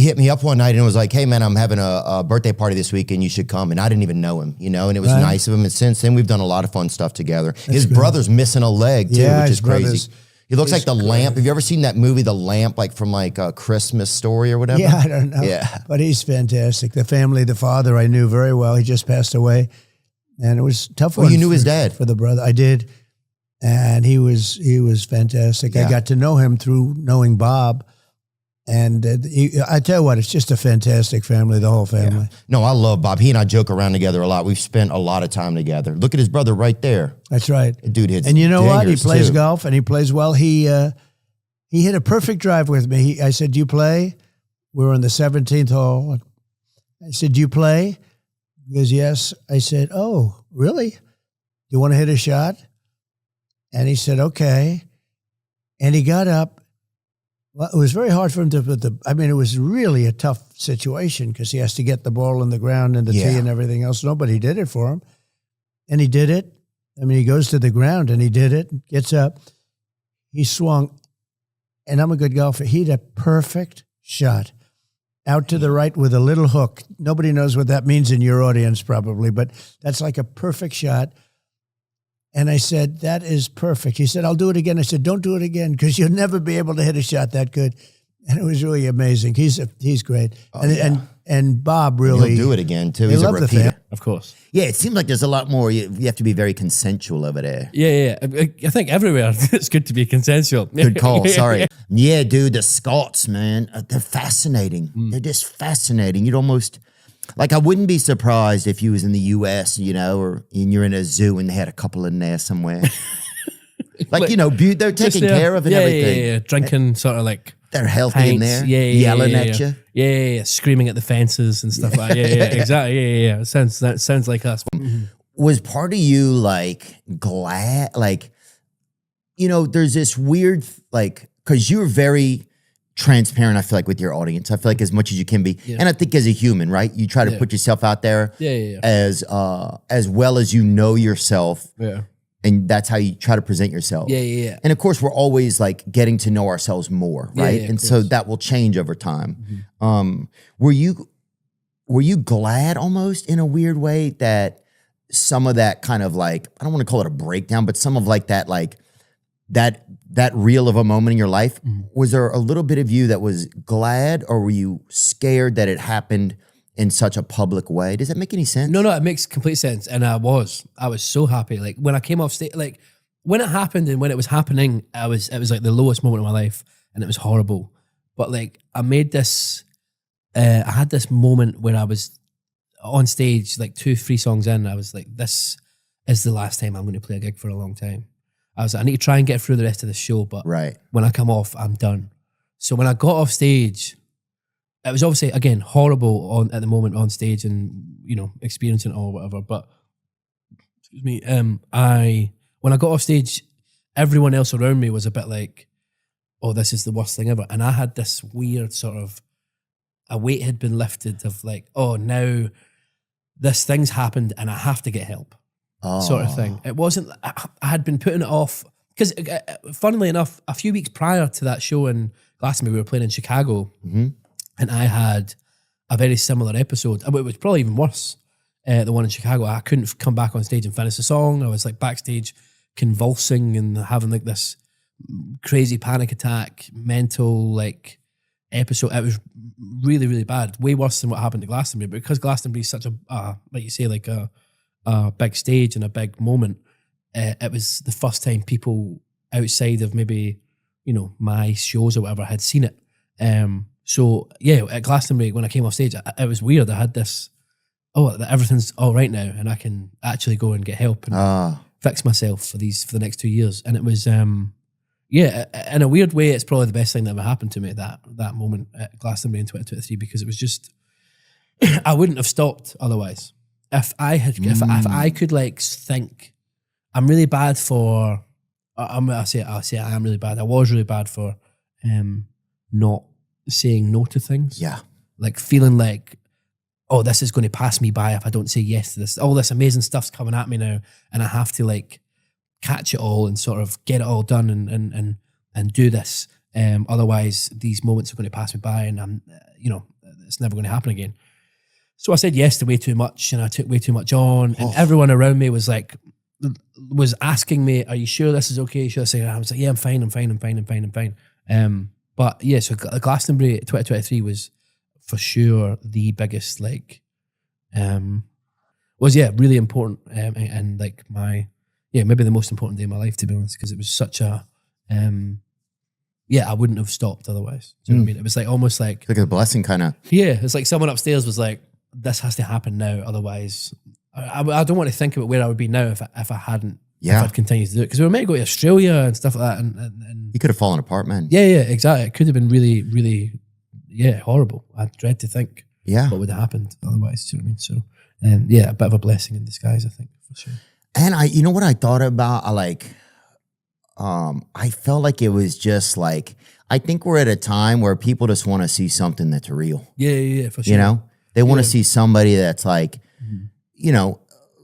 hit me up one night and was like, "Hey man, I'm having a birthday party this week and you should come." And I didn't even know him, and it was nice of him. And since then, we've done a lot of fun stuff together. His brother's missing a leg too, which is crazy. He looks like the lamp. Have you ever seen that movie, The Lamp, from a Christmas Story or whatever? Yeah, I don't know. Yeah. But he's fantastic. The father I knew very well. He just passed away. And it was tough. Oh, you knew his dad? For the brother. I did. and he was fantastic. Yeah. I got to know him through knowing Bob. And I tell you what, it's just a fantastic family, the whole family. Yeah. No, I love Bob. He and I joke around together a lot. We've spent a lot of time together. Look at his brother right there. That's right. Dude hits And you know what? He plays too. golf and he plays well. He hit a perfect drive with me. I said, "Do you play?" We were on the 17th hole. I said, "Do you play?" He goes, "Yes." I said, "Oh, really? Do you want to hit a shot?" And he said, "Okay." And he got up. Well, it was very hard for him to put it was really a tough situation because he has to get the ball in the ground and the tee and everything else. Nobody did it for him. And he did it. I mean, he goes to the ground and he did it, gets up. He swung, and I'm a good golfer. He hit a perfect shot out to the right with a little hook. Nobody knows what that means in your audience probably, but that's like a perfect shot. And I said, "That is perfect." He said, "I'll do it again." I said, "Don't do it again because you'll never be able to hit a shot that good." And it was really amazing. He's great. And Bob really. He'll do it again too. They He's a love the repeater. fam. Of course. Yeah, it seems like there's a lot more. You have to be very consensual over there. Yeah. I think everywhere it's good to be consensual. Good call. Sorry. Yeah, dude, the Scots, man, they're fascinating. Mm. They're just fascinating. You'd almost, like, I wouldn't be surprised if you was in the U.S., or and you're in a zoo and they had a couple in there somewhere. like, they're taken care of and everything. Yeah. Drinking sort of like They're healthy in pints, there, yelling at you. Yeah, screaming at the fences and stuff like that. Yeah, exactly. Yeah. That sounds like us. Was part of you like glad, like, there's this weird, like, because you're very transparent, I feel like, with your audience. I feel like as much as you can be. And I think as a human, right? You try to put yourself out there as well as you know yourself. Yeah. And that's how you try to present yourself. Yeah. And of course, we're always like getting to know ourselves more, right? Yeah, and so that will change over time. Were you glad almost in a weird way that some of that kind of like, I don't want to call it a breakdown, but some of like that, like that real of a moment in your life, was there a little bit of you that was glad, or were you scared that it happened in such a public way? Does that make any sense? No, it makes complete sense. And I was so happy. Like when I came off stage, like when it happened and when it was happening, it was like the lowest moment of my life and it was horrible. But like I made this, I had this moment where I was on stage, like 2-3 songs in, I was like, this is the last time I'm going to play a gig for a long time. I was like, I need to try and get through the rest of the show, but when I come off, I'm done. So when I got off stage, it was obviously, again, horrible at the moment on stage and, experiencing it or whatever. But, excuse me, when I got off stage, everyone else around me was a bit like, oh, this is the worst thing ever. And I had this weird sort of, a weight had been lifted of like, oh, now this thing's happened and I have to get help, sort of thing. It wasn't, I had been putting it off. Because, funnily enough, a few weeks prior to that show in Glastonbury, we were playing in Chicago. And I had a very similar episode. It was probably even worse, the one in Chicago. I couldn't come back on stage and finish the song. I was like backstage convulsing and having like this crazy panic attack, mental like episode. It was really, really bad. Way worse than what happened at Glastonbury. But because Glastonbury is such a, like you say, like a big stage and a big moment, it was the first time people outside of maybe, my shows or whatever had seen it. So yeah, at Glastonbury, when I came off stage, it was weird. I had this, everything's all right now and I can actually go and get help and fix myself for the next 2 years. And it was, in a weird way, it's probably the best thing that ever happened to me, that moment at Glastonbury in 2023, because it was just, I wouldn't have stopped otherwise. If I could like think, I'm really bad for, I'll say I am really bad. I was really bad for not saying no to things. Yeah. Like feeling like, oh, this is going to pass me by if I don't say yes to this. All this amazing stuff's coming at me now and I have to like catch it all and sort of get it all done and do this. Otherwise these moments are going to pass me by and I'm, it's never going to happen again. So I said yes to way too much and I took way too much on and everyone around me was asking me, are you sure this is okay? Should I say, I was like, yeah, I'm fine. But yeah, so Glastonbury 2023 was for sure the biggest, like, was really important and like maybe the most important day of my life, to be honest, because it was such a, I wouldn't have stopped otherwise. Do you know what I mean? It was like almost like a blessing, kind of. Yeah, it's like someone upstairs was like, "This has to happen now, otherwise, I don't want to think about where I would be now if I hadn't." Yeah. If I'd continued to do it, because we were meant to go to Australia and stuff like that, and You could have fallen apart, man. yeah, exactly. It could have been really, really, horrible. I dread to think what would have happened otherwise. Do you know what I mean? So, a bit of a blessing in disguise, I think, for sure. And you know what I thought about? I felt like it was just like, I think we're at a time where people just want to see something that's real. Yeah, for sure. You know, they want to see somebody that's like, you know,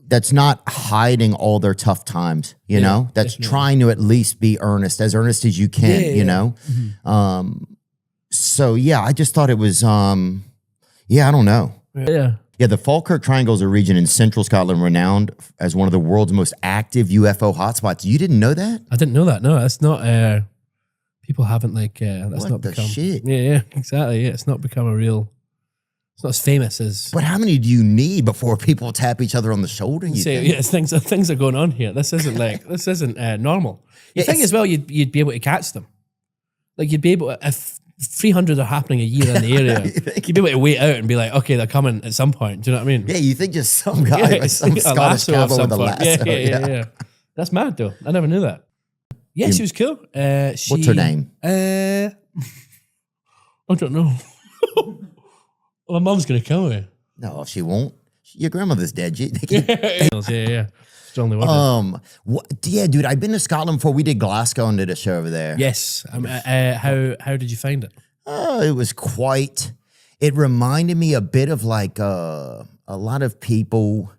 that's not hiding all their tough times, you know, that's definitely. trying to at least be earnest as you can, you know? So yeah, I just thought it was, I don't know. Yeah. Yeah, the Falkirk Triangle is a region in central Scotland renowned as one of the world's most active UFO hotspots. You didn't know that? I didn't know that. No, that's not, people haven't that's What not the become. shit? Yeah, exactly. Yeah, it's not become a real, it's not as famous as. But how many do you need before people tap each other on the shoulder? You think? Yeah, things are going on here. This isn't this isn't normal. You think as well you'd be able to catch them, like you'd be able to, if 300 are happening a year in the area, you'd be able to wait out and be like, okay, they're coming at some point. Do you know what I mean? Yeah, you think just some guy, like some Scottish cowboy with a lasso. Yeah. That's mad though. I never knew that. Yeah, she was cool. What's her name? I don't know. My mum's gonna kill me. No, she won't. Your grandmother's dead. Yeah. Strongly worded. Yeah, dude, I've been to Scotland before. We did Glasgow and did a show over there. Yes. How did you find it? It was quite. It reminded me a bit of like a lot of people,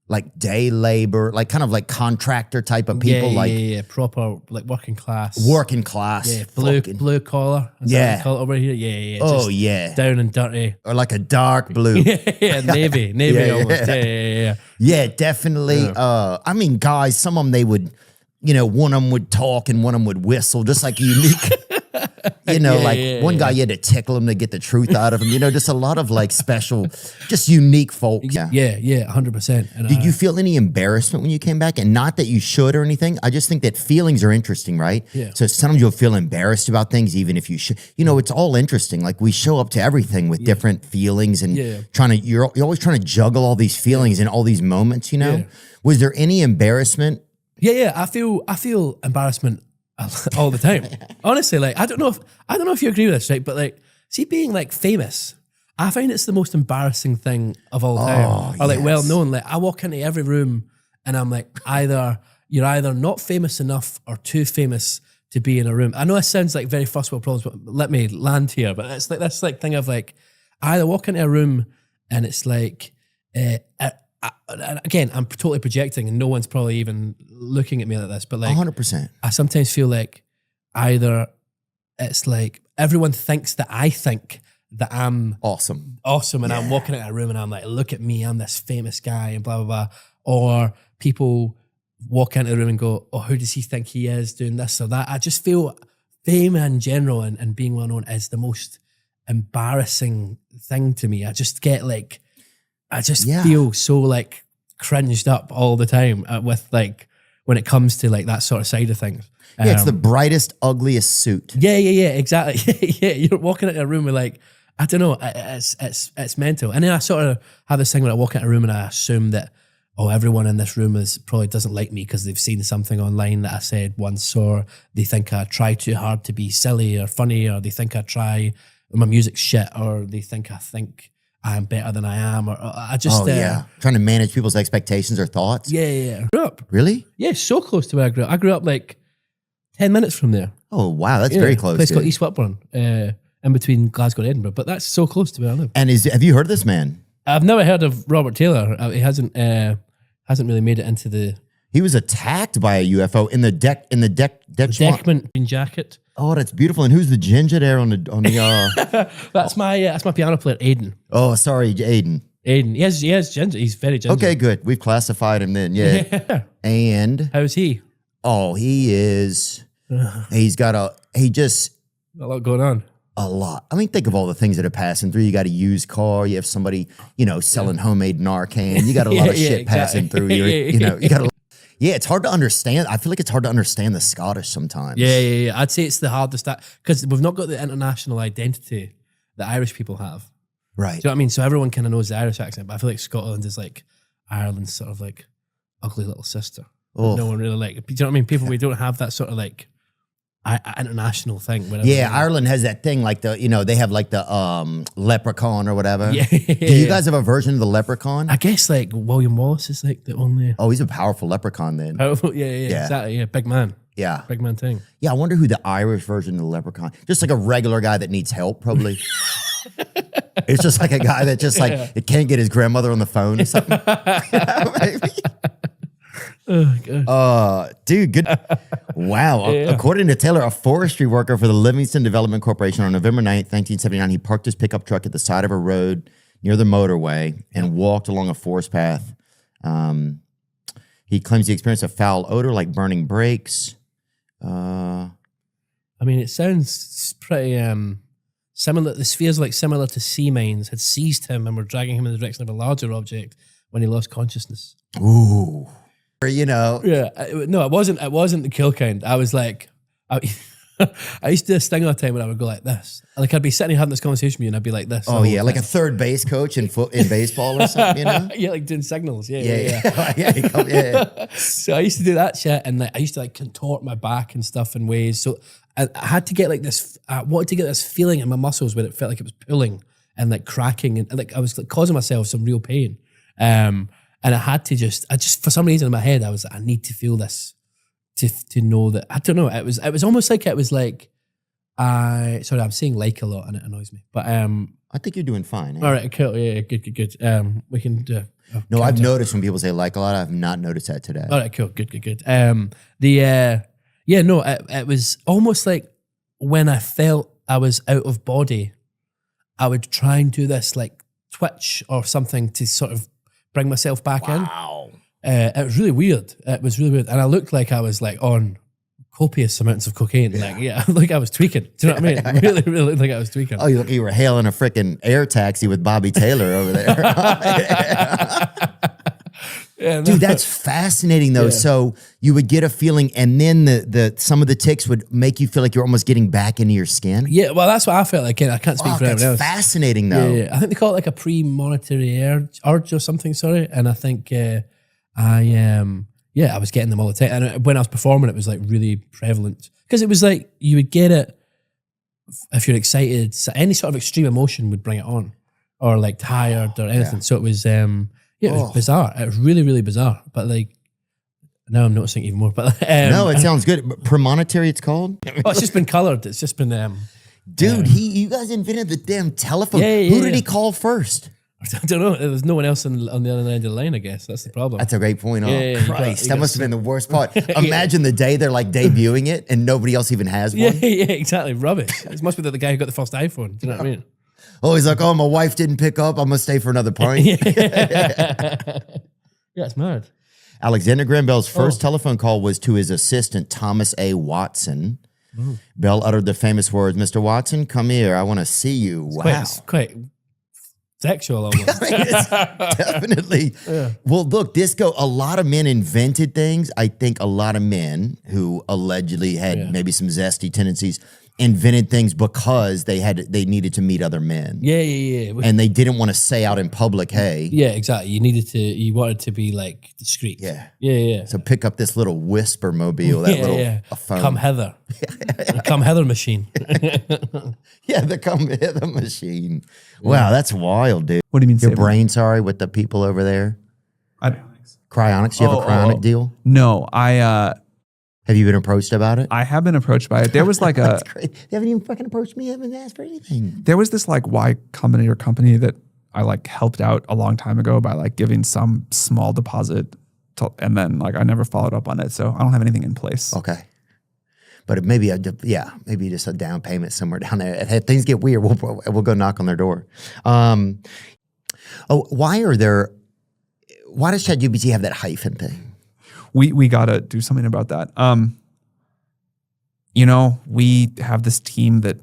like day labor, like kind of like contractor type of people, proper like working class. Working class. Yeah, blue collar. Is that what you call it over here? Yeah. Oh just yeah. down and dirty. Or like a dark blue. Yeah, navy almost. Yeah. Yeah, definitely. Yeah. I mean, guys, some of them they would, you know, one of them would talk and one of them would whistle, just like unique. One guy you had to tickle him to get the truth out of him. You know, just a lot of like special, just unique folk. Yeah, 100%. Did you feel any embarrassment when you came back? And not that you should or anything. I just think that feelings are interesting, right? Yeah. So sometimes you'll feel embarrassed about things, even if you should. You know, it's all interesting. Like we show up to everything with different feelings and you're always trying to juggle all these feelings in all these moments. You know, was there any embarrassment? Yeah. I feel embarrassment all the time. Honestly, like I don't know if you agree with this, right? But like, see, being like famous, I find it's the most embarrassing thing of all time. Or like well known. Like I walk into every room and I'm like, you're either not famous enough or too famous to be in a room. I know it sounds like very first world problems, but let me land here. But it's like this like thing of like, I either walk into a room and it's like, again, I'm totally projecting and no one's probably even looking at me like this, but like 100%. I sometimes feel like either it's like everyone thinks that I think that I'm awesome and I'm walking into a room and I'm like, look at me, I'm this famous guy and blah, blah, blah. Or people walk into the room and go, oh, who does he think he is doing this or that? I just feel fame in general and being well known is the most embarrassing thing to me. I just get like, I just feel so like cringed up all the time with like when it comes to like that sort of side of things. Yeah, it's the brightest, ugliest suit. Yeah, exactly. Yeah, you're walking into a room with like, I don't know, it's mental. And then I sort of have this thing when I walk into a room and I assume that, everyone in this room probably doesn't like me because they've seen something online that I said once, or they think I try too hard to be silly or funny, or they think I try, my music's shit, or they think I'm better than I am, or I just... trying to manage people's expectations or thoughts. Yeah. Grew up. Really? Yeah, so close to where I grew up. I grew up like 10 minutes from there. Oh, wow, that's very close. A place called East Whitburn, in between Glasgow and Edinburgh, but that's so close to where I live. And have you heard of this man? I've never heard of Robert Taylor. He hasn't really made it into the... He was attacked by a UFO in the Deckman jacket. Oh, that's beautiful. And who's the ginger there on the That's my piano player, Aiden. Oh, sorry, Aiden. He has ginger. He's very ginger. Okay, good. We've classified him then. Yeah. And how's he? Oh, he is. He's got a lot going on. A lot. I mean, think of all the things that are passing through. You got a used car. You have somebody, selling homemade Narcan. You got a lot of shit passing through. You got Yeah, it's hard to understand. I feel like it's hard to understand the Scottish sometimes. Yeah. I'd say it's the hardest because we've not got the international identity that Irish people have. Right. Do you know what I mean? So everyone kind of knows the Irish accent, but I feel like Scotland is like Ireland's sort of like ugly little sister. Oh. No one really like. Do you know what I mean? People, we don't have that sort of like international thing. Yeah, Ireland has that thing like they have like the leprechaun or whatever. Yeah. Do you guys have a version of the leprechaun? I guess like William Wallace is like the only. Oh, he's a powerful leprechaun then. Powerful, yeah, exactly. Yeah, big man. Yeah. Big man thing. Yeah, I wonder who the Irish version of the leprechaun. Just like a regular guy that needs help, probably. It's just like a guy that just like it can't get his grandmother on the phone or something. Maybe. Oh, God. Dude, good. Wow. Yeah. According to Taylor, a forestry worker for the Livingston Development Corporation on November 9th, 1979, he parked his pickup truck at the side of a road near the motorway and walked along a forest path. He claims he experienced a foul odor like burning brakes. I mean, it sounds pretty similar. This feels like similar to sea mines had seized him and were dragging him in the direction of a larger object when he lost consciousness. Ooh. Yeah. No, it wasn't. It wasn't the kill kind. I was like, I used to do this thing all the time when I would go like this. Like I'd be sitting here having this conversation with you, and I'd be like this. Oh yeah, like a third base coach in baseball or something. Yeah, like doing signals. Yeah. So I used to do that shit, and like I used to like contort my back and stuff in ways. So I had to get like this. I wanted to get this feeling in my muscles where it felt like it was pulling and like cracking, and like I was like causing myself some real pain. And I had to I just for some reason in my head I was like, I need to feel this to know that. I don't know. It was almost like it was like sorry, I'm saying like a lot and it annoys me. But I think you're doing fine. All right, cool. Yeah, good. We can do. No, I've noticed when people say like a lot, I've not noticed that today. All right, cool. Good. It was almost like when I felt I was out of body, I would try and do this like twitch or something to sort of bring myself back in. Wow. It was really weird. And I looked like I was like on copious amounts of cocaine. Yeah. Like I was tweaking. Do you know what I mean? Really looked like I was tweaking. Oh, you were hailing a freaking air taxi with Bobby Taylor over there. Yeah, Dude, that's fascinating though. Yeah. So you would get a feeling, and then the some of the ticks would make you feel like you're almost getting back into your skin. Yeah, well, that's what I felt like. I can't speak for anyone else. That's fascinating though. Yeah. I think they call it like a premonitory urge or something. Sorry, and I think I was getting them all the time. And when I was performing, it was like really prevalent because it was like you would get it if you're excited. So any sort of extreme emotion would bring it on, or like tired or anything. Yeah. So it was. Yeah, it was bizarre. It was really, really bizarre. But like, now I'm noticing even more. But no, it sounds good. Premonitory, it's called. Oh, it's just been colored. It's just been. Dude, you guys invented the damn telephone. Yeah, Who did he call first? I don't know. There was no one else on the other end of the line. I guess that's the problem. That's a great point. Oh, yeah, Christ, that must have been the worst part. Imagine the day they're like debuting it and nobody else even has one. Yeah, exactly. Rubbish. It must be the guy who got the first iPhone. Do you know what I mean? Oh, he's like, oh, my wife didn't pick up. I'm going to stay for another pint. Yeah, it's mad. Alexander Graham Bell's first telephone call was to his assistant, Thomas A. Watson. Bell uttered the famous words, Mr. Watson, come here. I want to see you. Wow. It's quite sexual almost. It's definitely. Yeah. Well, look, a lot of men invented things. I think a lot of men who allegedly had maybe some zesty tendencies invented things because they needed to meet other men. Yeah. And they didn't want to say out in public, hey. Yeah, exactly. You wanted to be like discreet. Yeah. So pick up this little whisper mobile, a phone. Come hither. The come hither machine. Yeah, the come hither machine. Wow, that's wild, dude. What do you mean? Your brain, sorry, with the people over there? Cryonics. You have a cryonic deal? No, Have you been approached about it? I have been approached by it. There was like That's great. They haven't even fucking approached me. I haven't asked for anything. There was this like Y Combinator company that I like helped out a long time ago by like giving some small deposit and then like I never followed up on it. So I don't have anything in place. Okay. But maybe just a down payment somewhere down there. If things get weird, we'll go knock on their door. Why does ChatGPT have that hyphen thing? We got to do something about that. We have this team that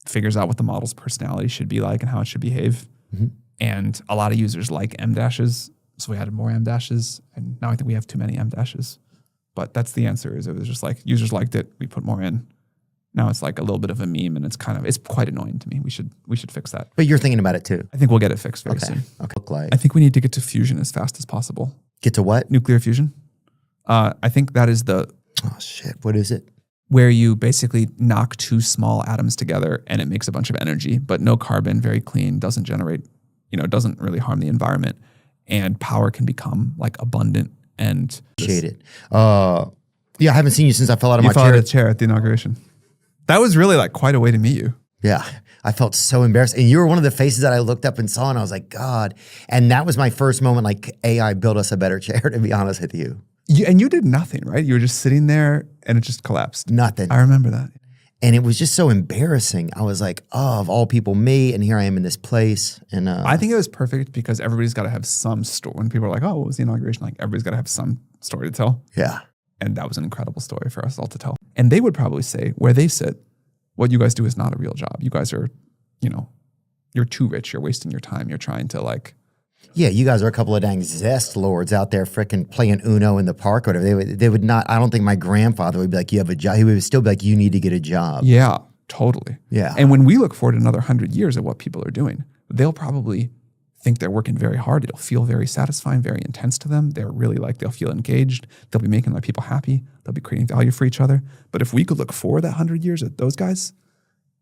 figures out what the model's personality should be like and how it should behave. Mm-hmm. And a lot of users like M dashes. So we added more M dashes, and now I think we have too many M dashes. But that's the answer. Is it was just like users liked it, we put more in. Now it's like a little bit of a meme, and it's quite annoying to me. We should fix that. But you're thinking about it too. I think we'll get it fixed very soon. Okay. Look like I think we need to get to fusion as fast as possible. get to what? Nuclear fusion. I think that is the Oh shit! What is it? where you basically knock two small atoms together and it makes a bunch of energy, but no carbon, very clean, doesn't generate, doesn't really harm the environment, and power can become like abundant and Appreciate it. Yeah, I haven't seen you since I fell out of You my fell out chair. of the chair at the inauguration. That was really like quite a way to meet you. Yeah, I felt so embarrassed. And you were one of the faces that I looked up and saw, and I was like, God. And that was my first moment, like, AI built us a better chair, to be honest with you. And you did nothing, right? You were just sitting there and it just collapsed. Nothing. I remember that. And it was just so embarrassing. I was like, oh, of all people, me, and here I am in this place. And I think it was perfect because everybody's got to have some story. When people are like, oh, what was the inauguration like? Everybody's got to have some story to tell. yeah. And that was an incredible story for us all to tell. And they would probably say, where they sit, what you guys do is not a real job. You guys are, you're too rich. You're wasting your time. You're trying to like. Yeah, you guys are a couple of dang zest lords out there freaking playing Uno in the park or whatever. They would not, I don't think my grandfather would be like, you have a job. He would still be like, you need to get a job. Yeah, totally. Yeah. And when we look forward another 100 years at what people are doing, they'll probably think they're working very hard. It'll feel very satisfying, very intense to them. They're really like, they'll feel engaged. They'll be making other people happy. They'll be creating value for each other. But if we could look forward that 100 years at those guys,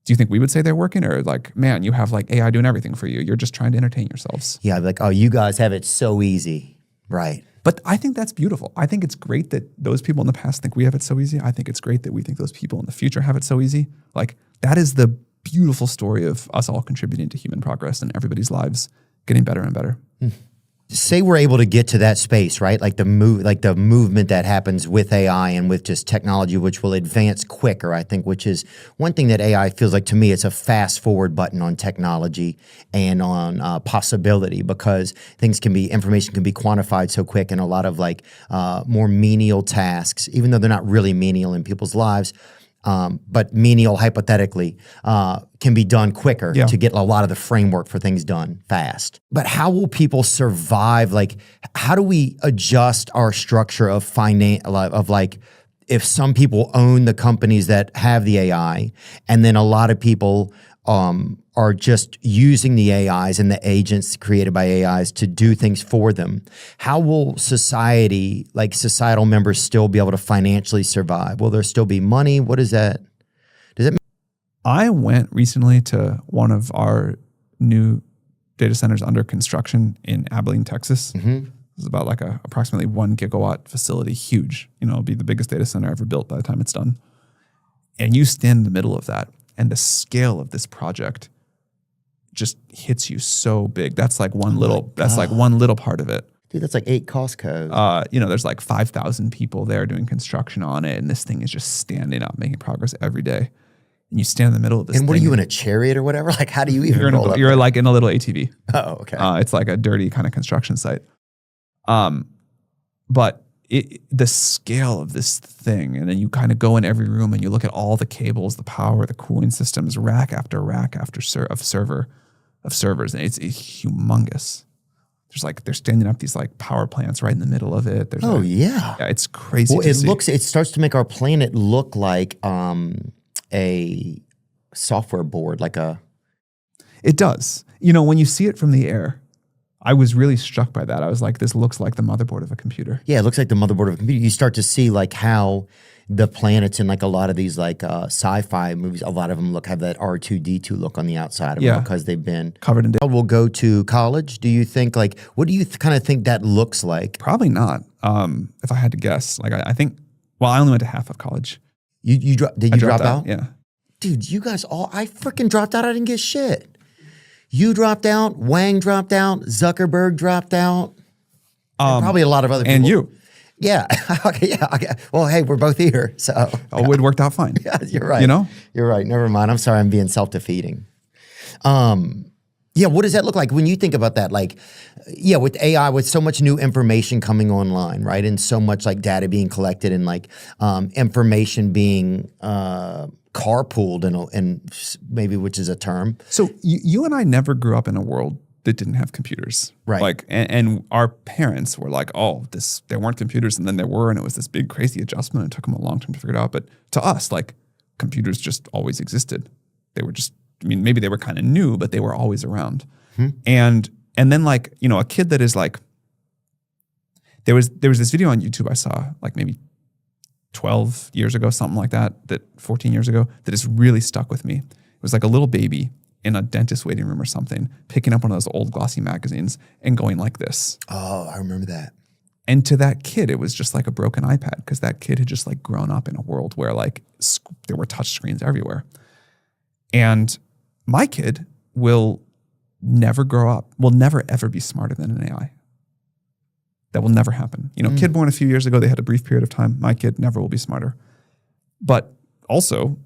do you think we would say they're working, or like, man, you have like AI doing everything for you. You're just trying to entertain yourselves. Yeah, I'd be like, oh, you guys have it so easy. Right. But I think that's beautiful. I think it's great that those people in the past think we have it so easy. I think it's great that we think those people in the future have it so easy. Like, that is the beautiful story of us all contributing to human progress and everybody's lives getting better and better. Say we're able to get to that space, right? Like the movement that happens with AI and with just technology, which will advance quicker, I think, which is one thing that AI feels like to me. It's a fast forward button on technology and on possibility, because information can be quantified so quick, and a lot of like more menial tasks, even though they're not really menial in people's lives, but menial hypothetically can be done quicker to get a lot of the framework for things done fast. But how will people survive? Like, how do we adjust our structure of finance, of like, if some people own the companies that have the AI, and then a lot of people are just using the AIs and the agents created by AIs to do things for them. How will society, like societal members, still be able to financially survive? Will there still be money? What is that? Does it? I went recently to one of our new data centers under construction in Abilene, Texas. It's about like approximately 1 gigawatt facility, huge. It'll be the biggest data center ever built by the time it's done. And you stand in the middle of that, and the scale of this project just hits you so big. That's like one little part of it. Dude, that's like 8 Costco. There's like 5,000 people there doing construction on it, and this thing is just standing up, making progress every day. And you stand in the middle of this And what thing, are you, in a chariot or whatever? Like, how do you even roll up? You're like in a little ATV. Oh, okay. It's like a dirty kind of construction site. But the scale of this thing, and then you kind of go in every room and you look at all the cables, the power, the cooling systems, rack after rack of servers, and it's humongous. There's like, they're standing up these like power plants right in the middle of it. There's yeah, it's crazy. Well, it starts to make our planet look like a software board, It does. When you see it from the air, I was really struck by that. I was like, this looks like the motherboard of a computer. Yeah, it looks like the motherboard of a computer. You start to see like how the planets in like a lot of these like sci-fi movies, a lot of them have that R2-D2 look on the outside of them because they've been covered in data. We'll go to college. Do you think what do you kind of think that looks like? Probably not. If I had to guess, I think, I only went to half of college. Did you drop out? Yeah. Dude, you guys I freaking dropped out. I didn't get shit. You dropped out. Wang dropped out. Zuckerberg dropped out. And probably a lot of other people. And you. Yeah. Okay. Well, hey, we're both here. So. It worked out fine. Yeah, you're right. You're right. Never mind. I'm sorry. I'm being self-defeating. What does that look like when you think about that? With AI, with so much new information coming online, right? And so much like data being collected and information being carpooled and maybe, which is a term. So you and I never grew up in a world that didn't have computers. Right. Like, and our parents were like, oh, there weren't computers, and then there were, and it was this big crazy adjustment. It took them a long time to figure it out. But to us, like, computers just always existed. They were just, I mean, maybe they were kind of new, but they were always around. And then, like, you know, a kid that is like, there was this video on YouTube I saw like maybe 12 years ago, something like that 14 years ago, that has really stuck with me. It was like a little baby in a dentist waiting room or something, picking up one of those old glossy magazines and going like this. Oh, I remember that. And to that kid, it was just like a broken iPad, because that kid had just like grown up in a world where like there were touch screens everywhere. And my kid will never grow up, will never ever be smarter than an AI. That will never happen. You know, kid born a few years ago, they had a brief period of time. My kid never will be smarter. But also,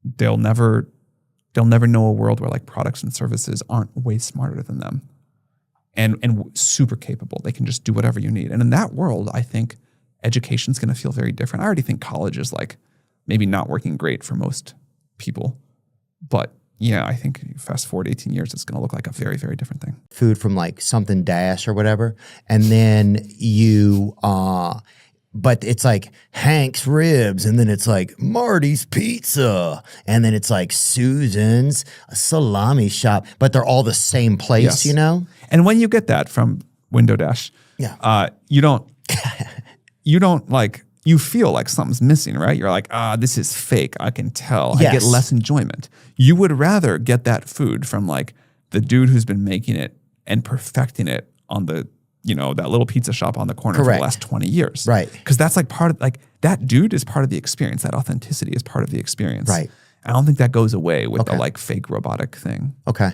they'll never know a world where like products and services aren't way smarter than them and super capable. They can just do whatever you need. And in that world, I think education's going to feel very different. I already think college is like maybe not working great for most people. But yeah, I think fast forward 18 years, it's going to look like a very, very different thing. Food from like something dash or whatever. And then you, but it's like Hank's Ribs, and then it's like Marty's Pizza, and then it's like Susan's Salami Shop, but they're all the same place, Yes. you know? And when you get that from Window Dash, you don't like, you feel like something's missing, right? You're like, this is fake. I can tell. Yes. I get less enjoyment. You would rather get that food from like the dude who's been making it and perfecting it on the, you know, that little pizza shop on the corner for the last 20 years. Right. Because that's like part of, like, that dude is part of the experience. That authenticity is part of the experience. Right. I don't think that goes away with the like fake robotic thing. Okay.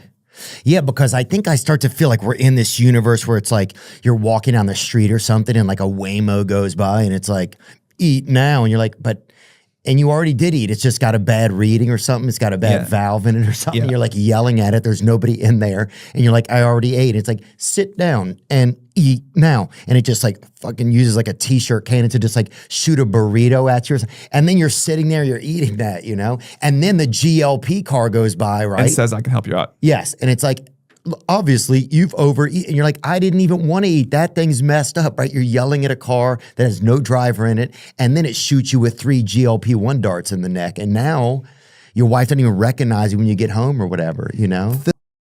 Yeah, because I think I start to feel like we're in this universe where it's like you're walking down the street or something and like a Waymo goes by and it's like, eat now. And you're like, and you already did eat. It's just got a bad reading or something. It's got a bad valve in it or something. Yeah. You're like yelling at it. There's nobody in there. And you're like, I already ate. It's like, sit down and eat now. And it just like fucking uses like a t-shirt cannon to just like shoot a burrito at you. And then you're sitting there, you're eating that, you know? And then the GLP car goes by, right? And says, I can help you out. Yes. And it's like, obviously you've overeaten. You're like, I didn't even want to eat. That thing's messed up, right? You're yelling at a car that has no driver in it. And then it shoots you with 3 GLP-1 darts in the neck. And now your wife doesn't even recognize you when you get home or whatever, you know?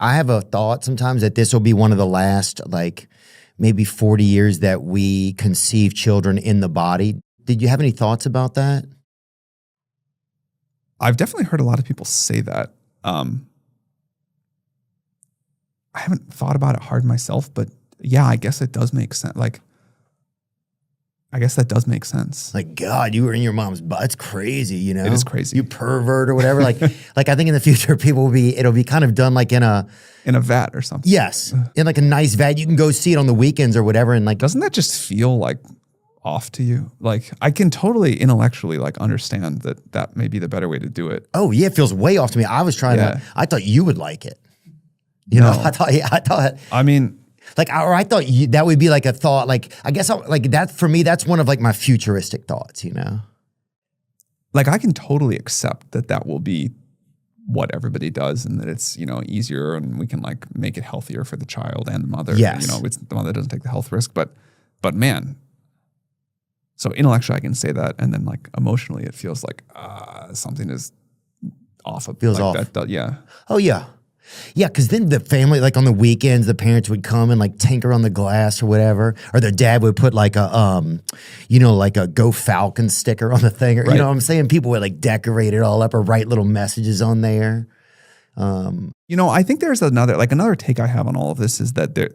I have a thought sometimes that this will be one of the last, like, maybe 40 years that we conceive children in the body. Did you have any thoughts about that? I've definitely heard a lot of people say that. I haven't thought about it hard myself, but yeah, I guess it does make sense. Like, I guess that does make sense. Like, God, you were in your mom's butt. It's crazy, you know? It is crazy. You pervert or whatever. Like, like I think in the future, it'll be kind of done like in a vat or something. Yes. In like a nice vat. You can go see it on the weekends or whatever. And like, Doesn't that just feel like off to you? Like, I can totally intellectually like understand that may be the better way to do it. oh yeah, it feels way off to me. I was trying to, I thought you would like it. You know, I thought, I mean, like, or I thought that would be like a thought. Like, I guess like that for me, that's one of like my futuristic thoughts, you know? like, I can totally accept that will be what everybody does, and that it's, you know, easier, and we can like make it healthier for the child and the mother. Yes. You know, it's the mother doesn't take the health risk, but man, so intellectually I can say that, and then like emotionally it feels like something is off. Feels like off. That, yeah. Oh yeah. Yeah, because then the family, like on the weekends, the parents would come and like tinker on the glass or whatever, or their dad would put like a, you know, like a Go Falcon sticker on the thing, or you know what I'm saying? People would like decorate it all up or write little messages on there. You know, I think there's another take I have on all of this is that there,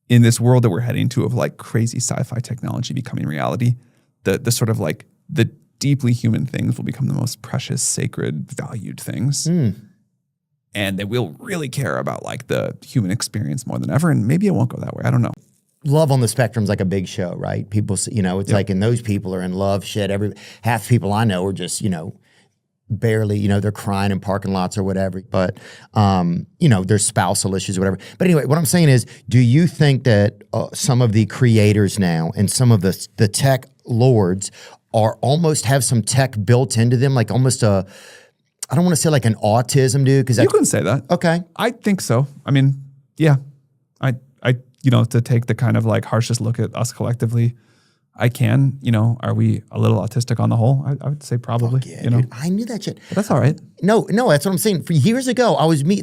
in this world that we're heading to of like crazy sci-fi technology becoming reality, the sort of like the deeply human things will become the most precious, sacred, valued things. And that we'll really care about like the human experience more than ever. And maybe it won't go that way. I don't know. Love on the Spectrum's like a big show, right? People, you know, it's like, and those people are in love shit. Half the people I know are just, you know, barely, you know, they're crying in parking lots or whatever. But, you know, there's spousal issues or whatever. But anyway, what I'm saying is, do you think that some of the creators now and some of the tech lords are almost have some tech built into them, like almost I don't want to say like an autism, dude, because You can say that. okay. I think so. I mean, Yeah. I, to take the kind of like harshest look at us collectively, I can, are we a little autistic on the whole? I would say probably, Yeah, dude, I knew that shit. But that's all right. No, that's what I'm saying. For years ago,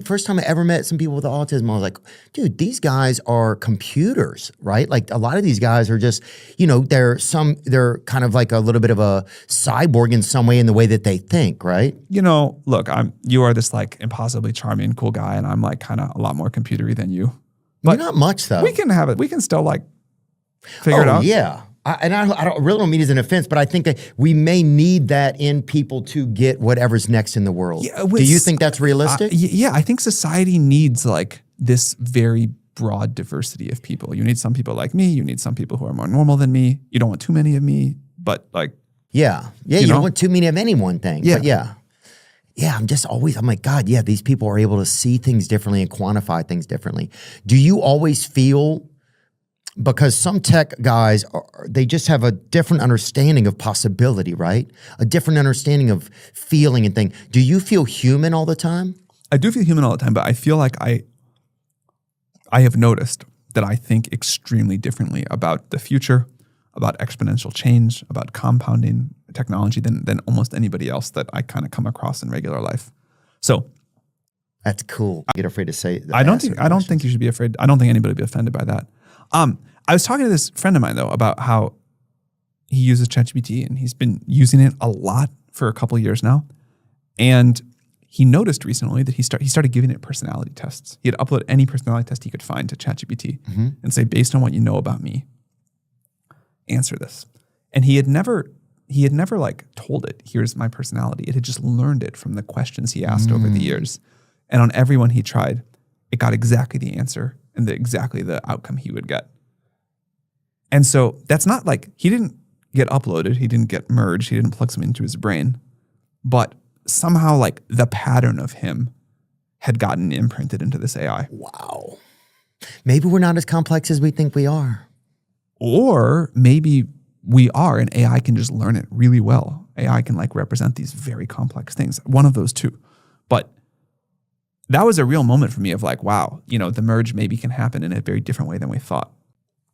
first time I ever met some people with autism, I was like, dude, these guys are computers, right? Like a lot of these guys are just, they're kind of like a little bit of a cyborg in some way in the way that they think, right? Look, you are this like impossibly charming, cool guy, and I'm like kind of a lot more computery than you. But you're not much though. We can have it. We can still like figure it out. Yeah. I really don't mean it as an offense, but I think that we may need that in people to get whatever's next in the world. Yeah, do you think that's realistic? Yeah, I think society needs like this very broad diversity of people. You need some people like me. You need some people who are more normal than me. You don't want too many of me, but like. Yeah, you don't want too many of any one thing. Yeah. But yeah, I'm like, God, yeah, these people are able to see things differently and quantify things differently. Do you always feel... Because some tech guys, they just have a different understanding of possibility, right? A different understanding of feeling and thing. Do you feel human all the time? I do feel human all the time, but I feel like I have noticed that I think extremely differently about the future, about exponential change, about compounding technology than almost anybody else that I kind of come across in regular life. So that's cool. Get afraid to say that. I don't think you should be afraid. I don't think anybody would be offended by that. I was talking to this friend of mine though about how he uses ChatGPT and he's been using it a lot for a couple of years now. And he noticed recently that he started giving it personality tests. He had uploaded any personality test he could find to ChatGPT and say, based on what you know about me, answer this. And he had never like told it, here's my personality. It had just learned it from the questions he asked over the years. And on every one he tried, it got exactly the answer and exactly the outcome he would get. And so that's not like, he didn't get uploaded, he didn't get merged, he didn't plug something into his brain, but somehow like the pattern of him had gotten imprinted into this AI. Wow. Maybe we're not as complex as we think we are. Or maybe we are and AI can just learn it really well. AI can like represent these very complex things. One of those two. But that was a real moment for me of like, wow, the merge maybe can happen in a very different way than we thought.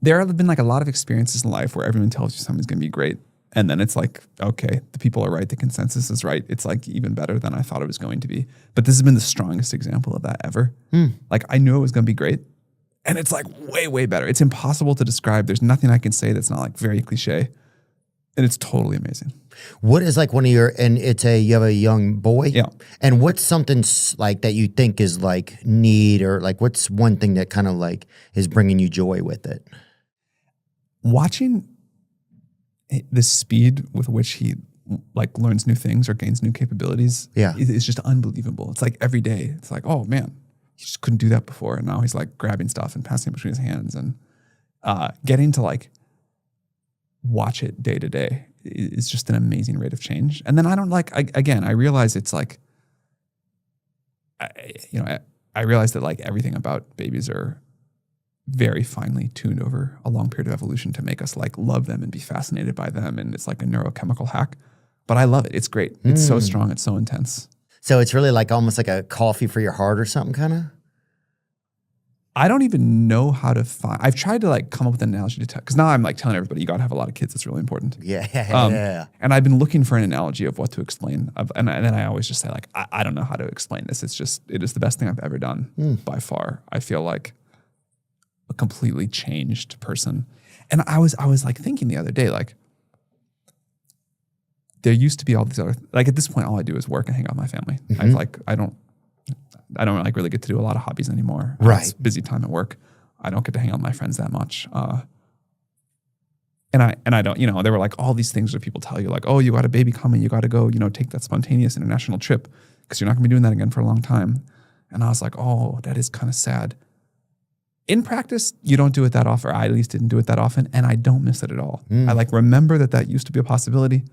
There have been like a lot of experiences in life where everyone tells you something's going to be great. And then it's like, okay, the people are right. The consensus is right. It's like even better than I thought it was going to be. But this has been the strongest example of that ever. Like I knew it was going to be great. And it's like way, way better. It's impossible to describe. There's nothing I can say that's not like very cliche. And it's totally amazing. What is like one of your, and you have a young boy? Yeah. And what's something like that you think is like neat or like what's one thing that kind of like is bringing you joy with it? Watching the speed with which he like learns new things or gains new capabilities is just unbelievable. It's like every day, it's like, oh man, he just couldn't do that before. And now he's like grabbing stuff and passing it between his hands and getting to like watch it day to day is just an amazing rate of change. And then I realize it's like, I realize that like everything about babies are very finely tuned over a long period of evolution to make us like love them and be fascinated by them. And it's like a neurochemical hack, but I love it. It's great. It's so strong. It's so intense. So it's really like almost like a coffee for your heart or something kind of? I don't even know how to find. I've tried to like come up with an analogy to tell, because now I'm like telling everybody you got to have a lot of kids. It's really important. Yeah. And I've been looking for an analogy of what to explain. And then I always just say like, I don't know how to explain this. It is the best thing I've ever done by far. I feel like a completely changed person. And I was like thinking the other day, like there used to be all these other, like at this point, all I do is work and hang out with my family. I don't like really get to do a lot of hobbies anymore. Right. It's busy time at work. I don't get to hang out with my friends that much. And I don't, there were like all these things that people tell you like, oh, you got a baby coming. You got to go, take that spontaneous international trip because you're not gonna be doing that again for a long time. And I was like, oh, that is kind of sad. In practice, you don't do it that often, or I at least didn't do it that often, and I don't miss it at all. I like remember that used to be a possibility.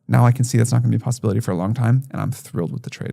Now I can see that's not gonna be a possibility for a long time, and I'm thrilled with the trade.